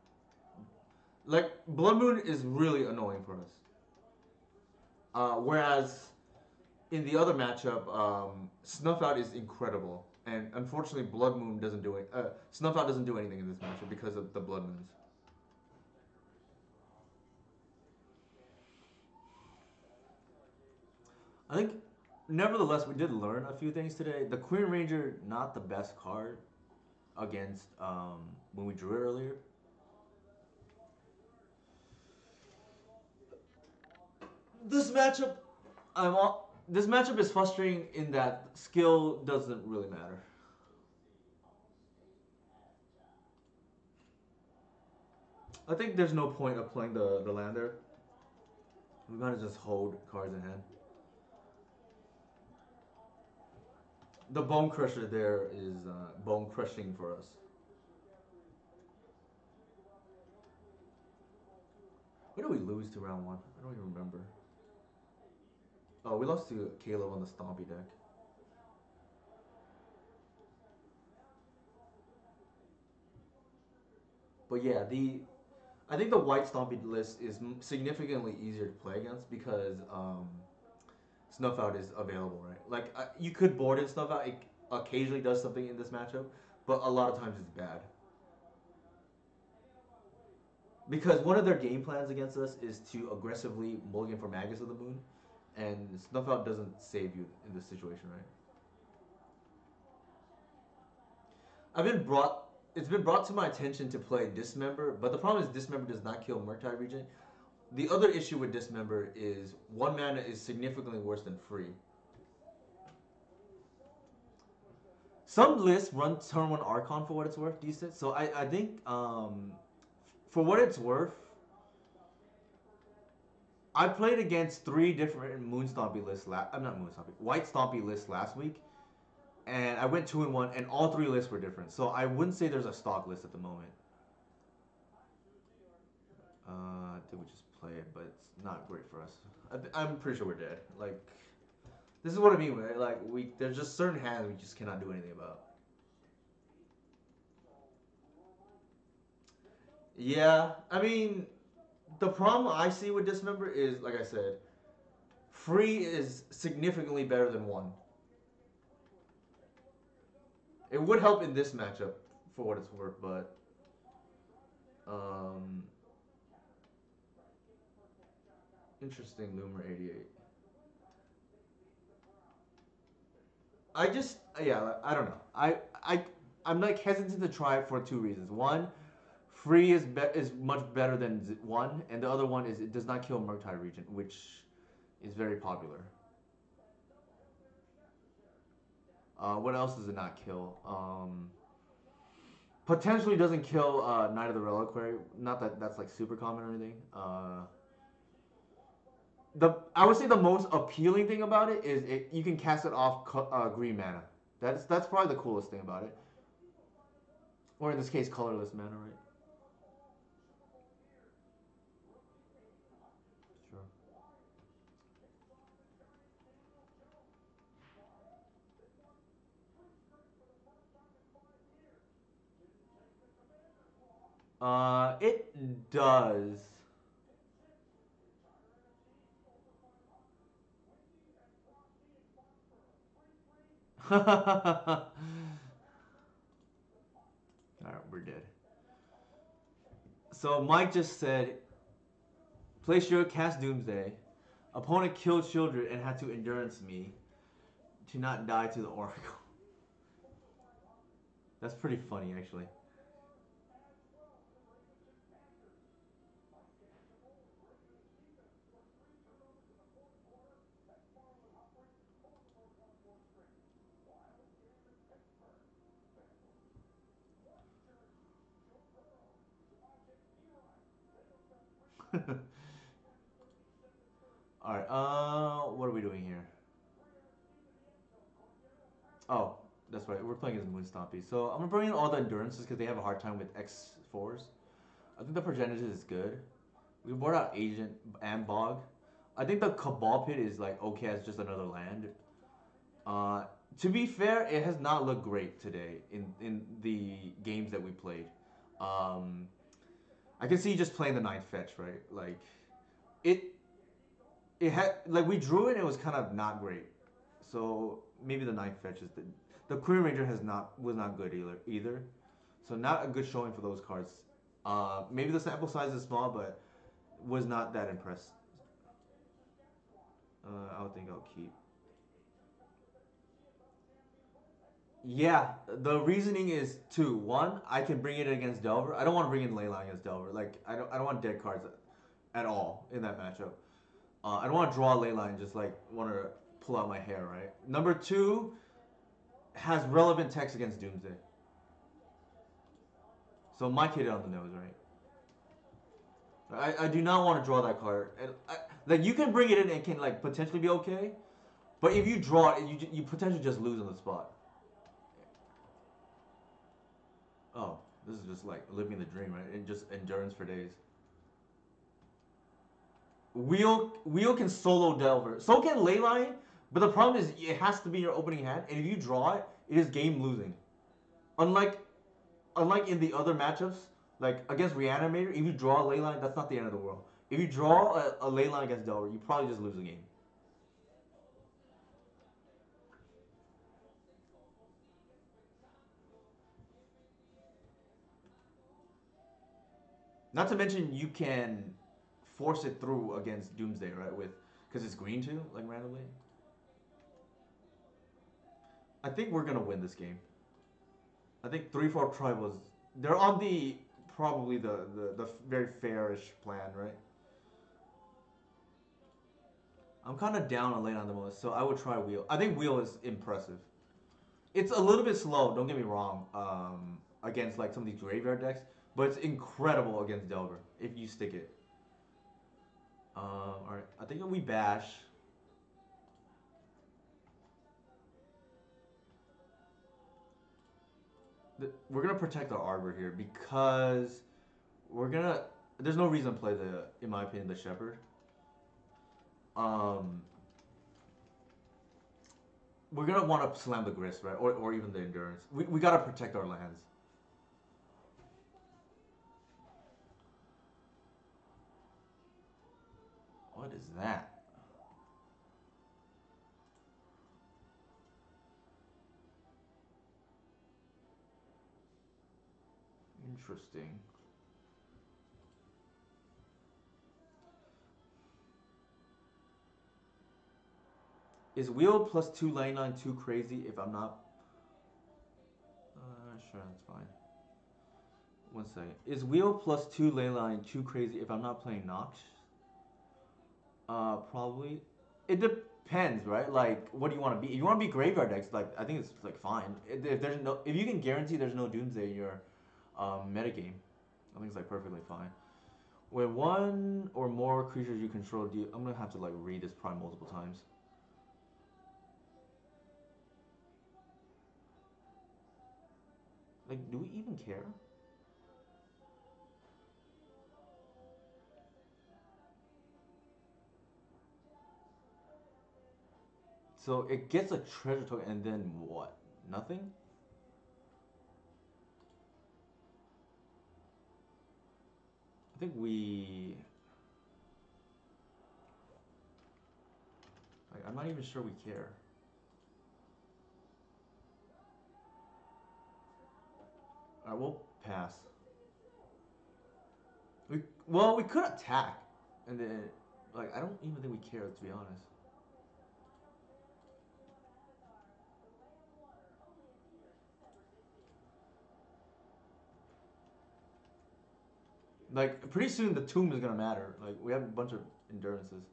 Like Blood Moon is really annoying for us. Whereas in the other matchup, Snuff Out is incredible, and unfortunately, Blood Moon doesn't do it. Snuff Out doesn't do anything in this matchup because of the Blood Moons. I think, nevertheless, we did learn a few things today. The Queen Ranger not the best card against when we drew it earlier. This matchup, this matchup is frustrating in that skill doesn't really matter. I think there's no point of playing the lander. We're gonna just hold cards in hand. The Bone Crusher there is bone crushing for us. Where did we lose to round one? I don't even remember. Oh, we lost to Caleb on the Stompy deck. But yeah, the I think the white Stompy list is significantly easier to play against because Snuff Out is available, right? Like you could board in Snuff Out. It occasionally does something in this matchup, but a lot of times it's bad. Because one of their game plans against us is to aggressively mulligan for Magus of the Moon, and Snuff Out doesn't save you in this situation, right? I've been brought. It's been brought to my attention to play Dismember, but the problem is Dismember does not kill Murktide Regent. The other issue with Dismember is one mana is significantly worse than free. Some lists run turn one Archon for what it's worth, decent. So I think for what it's worth, I played against three different Moonstompy lists. I'm not Moonstompy, White Stompy lists last week, and I went 2-1, and all three lists were different. So I wouldn't say there's a stock list at the moment. Did we just play it? But it's not great for us. I'm pretty sure we're dead. Like, this is what I mean, right? Like, there's just certain hands we just cannot do anything about. Yeah, I mean, the problem I see with Dismember is, like I said, free is significantly better than one. It would help in this matchup for what it's worth, but um, interesting Loomer 88. I just yeah, I don't know. I'm like hesitant to try it for two reasons. One, free is much better than one, and the other one is it does not kill Murktide Regent, which is very popular. What else does it not kill? Potentially doesn't kill Knight of the Reliquary. Not that that's like super common or anything. The I would say the most appealing thing about it is you can cast it off green mana. That's probably the coolest thing about it. Or in this case, colorless mana, right? Sure. It does. Alright, we're dead. So Mike just said, place your cast Doomsday. Opponent killed children and had to endurance me to not die to the Oracle. That's pretty funny, actually. Alright, what are we doing here? Oh, that's right. We're playing as Moonstompy. So I'm gonna bring in all the endurances because they have a hard time with X4s. I think the Progenitus is good. We brought out Agent and Bog. I think the Cabal Pit is like okay as just another land. Uh, to be fair, it has not looked great today in the games that we played. Um, I can see just playing the ninth fetch, right? Like it it had like we drew it and it was kind of not great. So maybe the ninth fetch is the Queen Ranger was not good either. So not a good showing for those cards. Maybe the sample size is small, but was not that impressed. I would think I'll keep. Yeah, the reasoning is two. One, I can bring it against Delver. I don't want to bring in Leyline against Delver. Like I don't want dead cards at all in that matchup. I don't want to draw a Leyline. Just like want to pull out my hair, right? Number two has relevant text against Doomsday. So Mike hit it on the nose, right? I do not want to draw that card. And Like you can bring it in and can like potentially be okay, but if you draw it, you potentially just lose on the spot. Oh, this is just like living the dream, right? And just endurance for days. Wheel can solo Delver. So can Leyline, but the problem is it has to be your opening hand, and if you draw it, it is game losing. Unlike unlike in the other matchups, like against Reanimator, if you draw a Leyline, that's not the end of the world. If you draw a Leyline against Delver, you probably just lose the game. Not to mention you can force it through against Doomsday, right? With because it's green too, like randomly. I think we're gonna win this game. I think 3-4 tribals. They're on the probably the very fairish plan, right? I'm kind of down on late on the most, so I would try wheel. I think wheel is impressive. It's a little bit slow. Don't get me wrong. Against like some of these graveyard decks, but it's incredible against Delver if you stick it. All right, I think if we bash, we're gonna protect our arbor here because we're gonna. There's no reason to play the, in my opinion, the shepherd. Um, we're gonna want to slam the grist, right, or even the endurance. We gotta protect our lands. What is that? Interesting. Is wheel plus two lane line too crazy if I'm not? Sure, that's fine. One second. Is wheel plus two lane line too crazy if I'm not playing Nox? Probably. It depends, right? Like, what do you want to be? If you want to be graveyard decks, like I think it's like fine. If there's no, if you can guarantee there's no Doomsday in your metagame, I think it's like perfectly fine. When one or more creatures you control, I'm gonna have to like read this prime multiple times. Like, do we even care? So it gets a treasure token and then what? Nothing? I think we. Like, I'm not even sure we care. Alright, we'll pass. We could attack, and then like I don't even think we care to be honest. Like pretty soon the tomb is gonna matter. Like we have a bunch of endurances.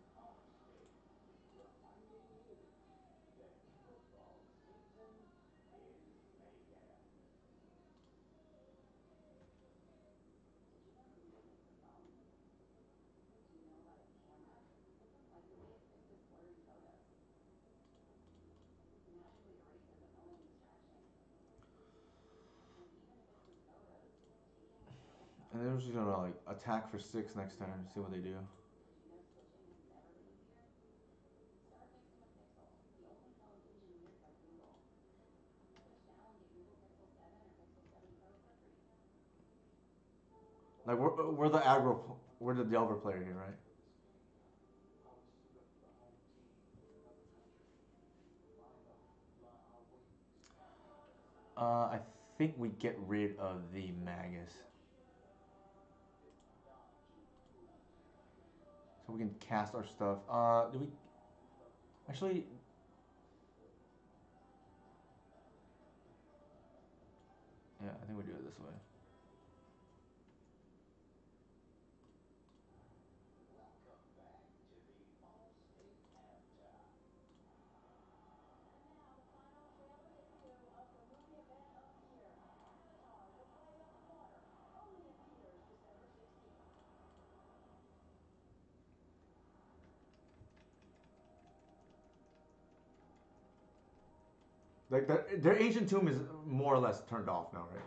And then we're just gonna like attack for 6 next turn, see what they do. Like we're the aggro, we're the Delver player here, right? I think we get rid of the Magus, so we can cast our stuff. Do we actually? Yeah, I think we do it this way. Like their ancient tomb is more or less turned off now, right?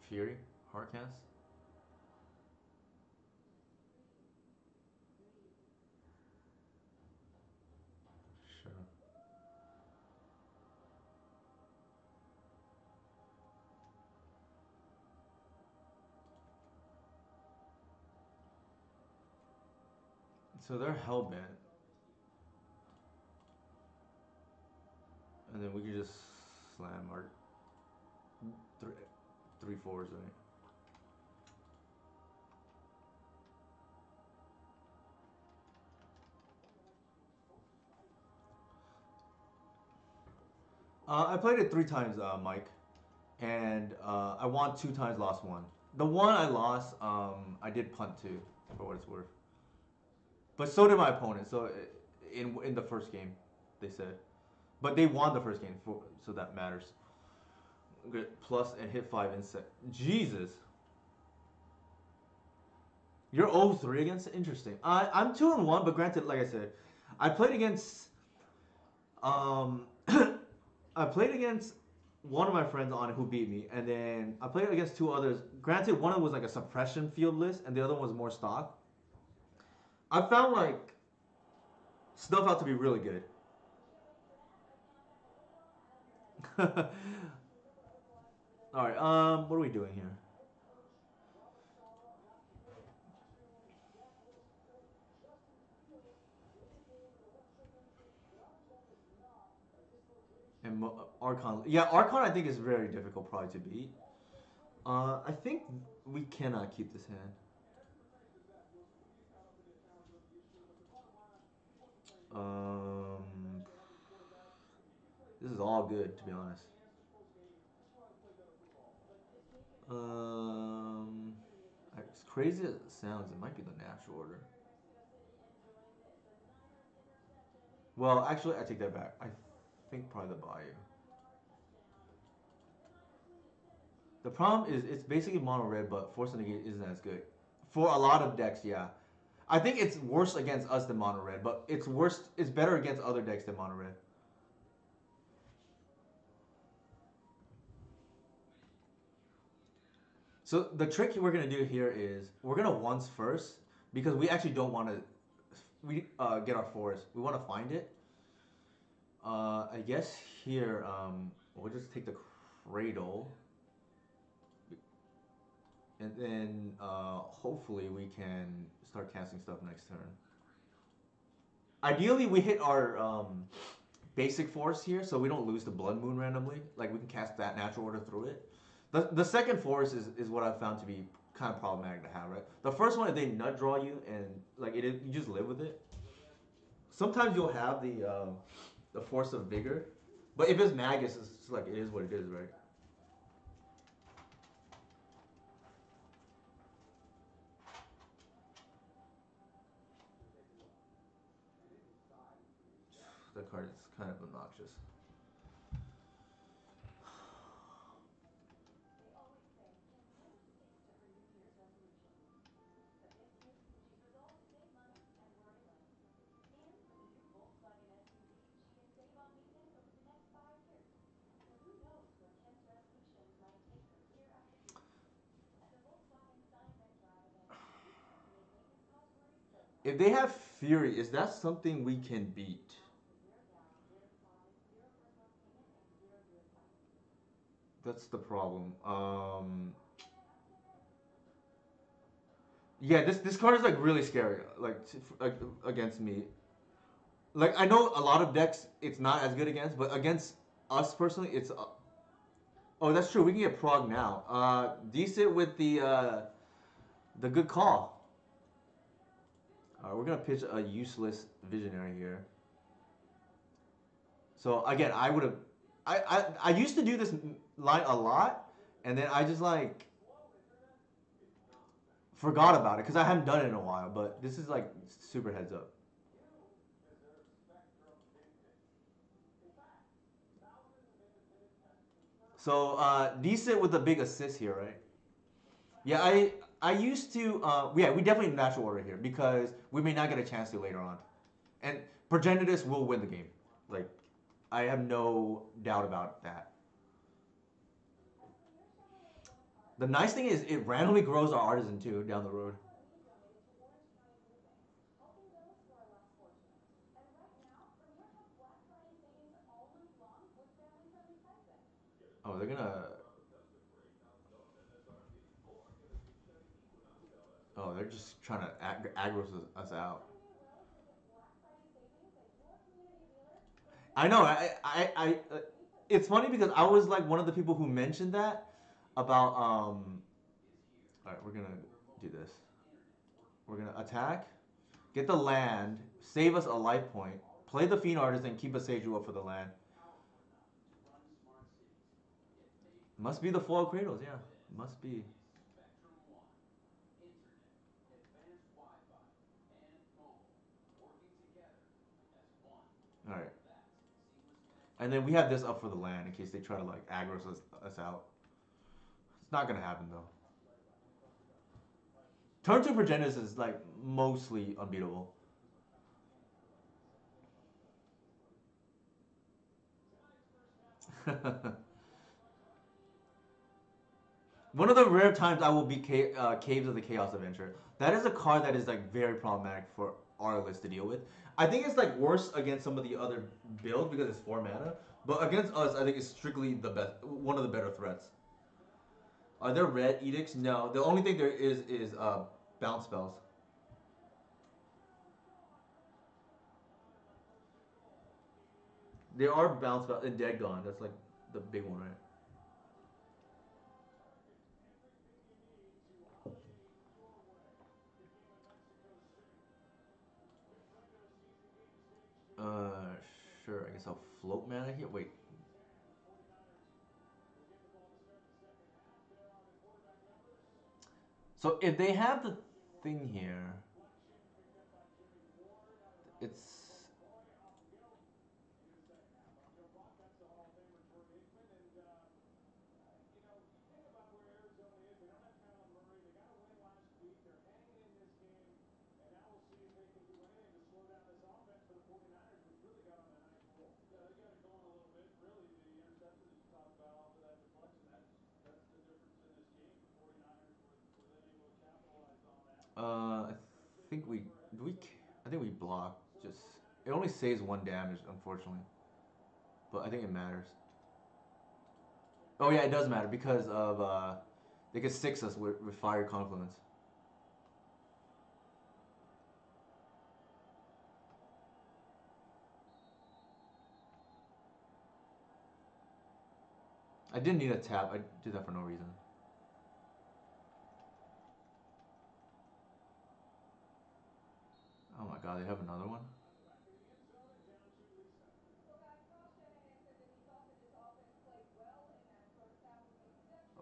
Fury, Hardcast. Sure. So they're hellbent, and then we could just slam our three, three fours, right? I played it three times, Mike, and I won two times, lost one. The one I lost, I did punt two, for what it's worth. But so did my opponent. So in the first game, they said, but they won the first game, so that matters. Good plus and hit five insect. Jesus, you're 0-3 against. Interesting. I'm 2-1, but granted, like I said, I played against um I played against one of my friends on it who beat me, and then I played against two others. Granted, one of them was like a suppression field list, and the other one was more stock. I found like stuff out to be really good. All right. What are we doing here? And Archon. Yeah, Archon I think is very difficult probably to beat. I think we cannot keep this hand. Um, this is all good to be honest. Um, as crazy as it sounds, it might be the natural order. Well, actually, I take that back. I think probably the Bayou. The problem is it's basically mono red, but Force of Negate isn't as good for a lot of decks. Yeah, I think it's worse against us than mono red, but it's worse. It's better against other decks than mono red. So the trick we're gonna do here is we're gonna once first because we actually don't want to we get our forest. We want to find it. I guess here we'll just take the cradle, and then hopefully we can start casting stuff next turn. Ideally, we hit our basic force here, so we don't lose the blood moon randomly. Like we can cast that natural order through it. The second force is what I've found to be kind of problematic to have, right? The first one, if they nut draw you and like you just live with it. Sometimes you'll have the force of vigor, but if it's Magus, it's just like it is what it is, right? The card is kind of obnoxious. If they have Fury, is that something we can beat? That's the problem. Yeah, this card is like really scary, like against me. Like I know a lot of decks it's not as good against, but against us personally, it's. Oh, that's true. We can get prog now. Decent with the good call. All right, we're gonna pitch a useless visionary here. So again, I would have. I used to do this line a lot, and then I just like forgot about it because I haven't done it in a while. But this is like super heads up. So decent with a big assist here, right? Yeah, I used to. Yeah, we definitely natural order here because we may not get a chance to later on, and Progenitus will win the game. Like I have no doubt about that. The nice thing is it randomly grows our artisan too down the road. Oh, they're gonna. Oh, they're just trying to aggro us out. I know. It's funny because I was like one of the people who mentioned that about. All right, we're gonna do this. We're gonna attack, get the land, save us a life point, play the Fiend Artist, and keep a Seiju up for the land. Must be the foil Cradles, yeah. Must be. All right. And then we have this up for the land in case they try to like aggro us out. It's not gonna happen though. Turn two Progenitus is like mostly unbeatable. One of the rare times I will be Caves of the Chaos Adventure. That is a card that is like very problematic for our list to deal with. I think it's like worse against some of the other builds because it's 4 mana, but against us, I think it's strictly the best, one of the better threats. Are there red edicts? No. The only thing there is bounce spells. There are bounce spells in Dead Gone. That's like the big one, right? Uh, sure. I guess I'll float mana here. Wait. So if they have the thing here, it's I think we do we. I think we block. Just it only saves one damage, unfortunately, but I think it matters. Oh yeah, it does matter because of they can six us with fire confluence. I didn't need a tap. I did that for no reason. Oh my god, they have another one.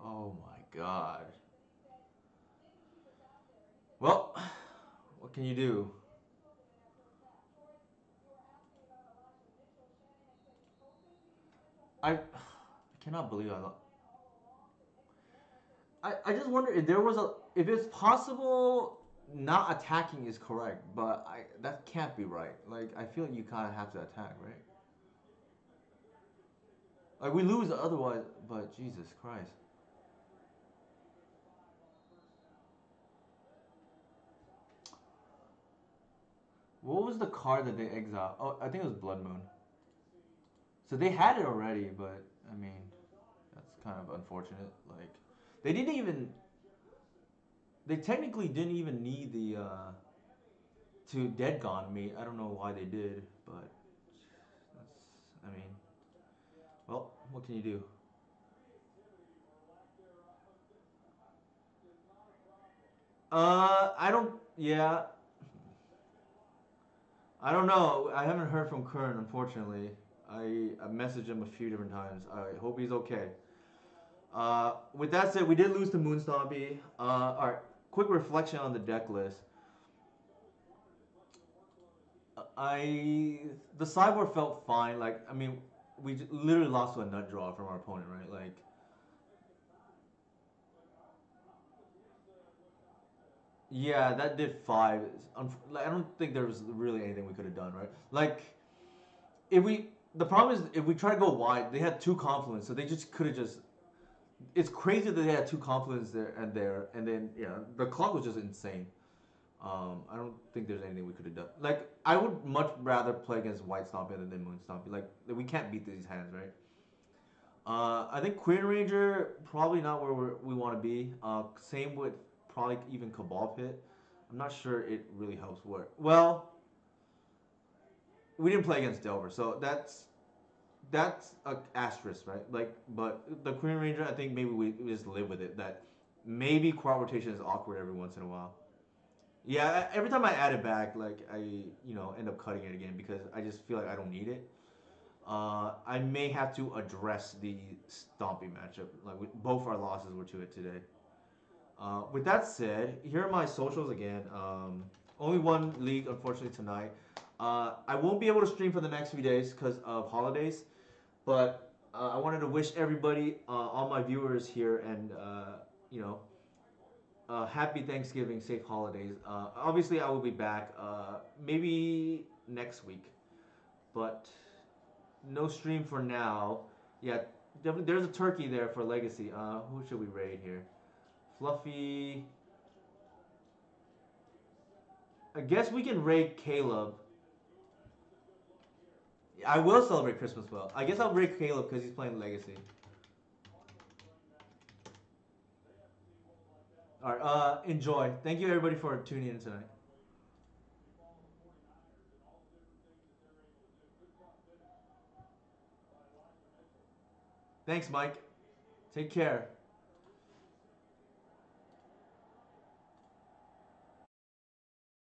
Oh my god. Well, what can you do? I cannot believe I just wonder if there was a if it's possible not attacking is correct, but I that can't be right. Like I feel like you kind of have to attack, right? Like we lose otherwise, but Jesus Christ. What was the card that they exiled? Oh, I think it was Blood Moon. So they had it already, but I mean, that's kind of unfortunate. Like they didn't even they technically didn't even need the to Dead Gone me. I don't know why they did, but that's I mean, well, what can you do? I don't. Yeah, I don't know. I haven't heard from Kern, unfortunately. I messaged him a few different times. I hope he's okay. With that said, we did lose to Moon Stompy. All right, quick reflection on the deck list. I the sideboard felt fine. Like I mean, we literally lost to a nut draw from our opponent, right? Like yeah, that did five. Like, I don't think there was really anything we could have done, right? Like if we the problem is if we try to go wide, they had two confluence, so they just could have just. It's crazy that they had two confluence there, and then yeah, the clock was just insane. I don't think there's anything we could have done. Like I would much rather play against White Stompy than Moon Stompy. Like we can't beat these hands, right? I think Queen Ranger probably not where we want to be. Same with probably even Cabal Pit. I'm not sure it really helps work. Well, we didn't play against Delver, so that's a asterisk, right? Like, but the Queen Ranger, I think maybe we just live with it. That maybe crowd rotation is awkward every once in a while. Yeah, every time I add it back, like I end up cutting it again because I just feel like I don't need it. I may have to address the Stompy matchup. Like both our losses were to it today. With that said, here are my socials again. Only one league, unfortunately, tonight. I won't be able to stream for the next few days because of holidays, but I wanted to wish everybody, all my viewers here, and you know, happy Thanksgiving, safe holidays. Obviously, I will be back maybe next week, but no stream for now. Yeah, there's a turkey there for Legacy. Who should we raid here? Fluffy. I guess we can raid Caleb. I will celebrate Christmas well. I guess I'll raid Caleb because he's playing Legacy. All right. Enjoy. Thank you everybody for tuning in tonight. Thanks, Mike. Take care.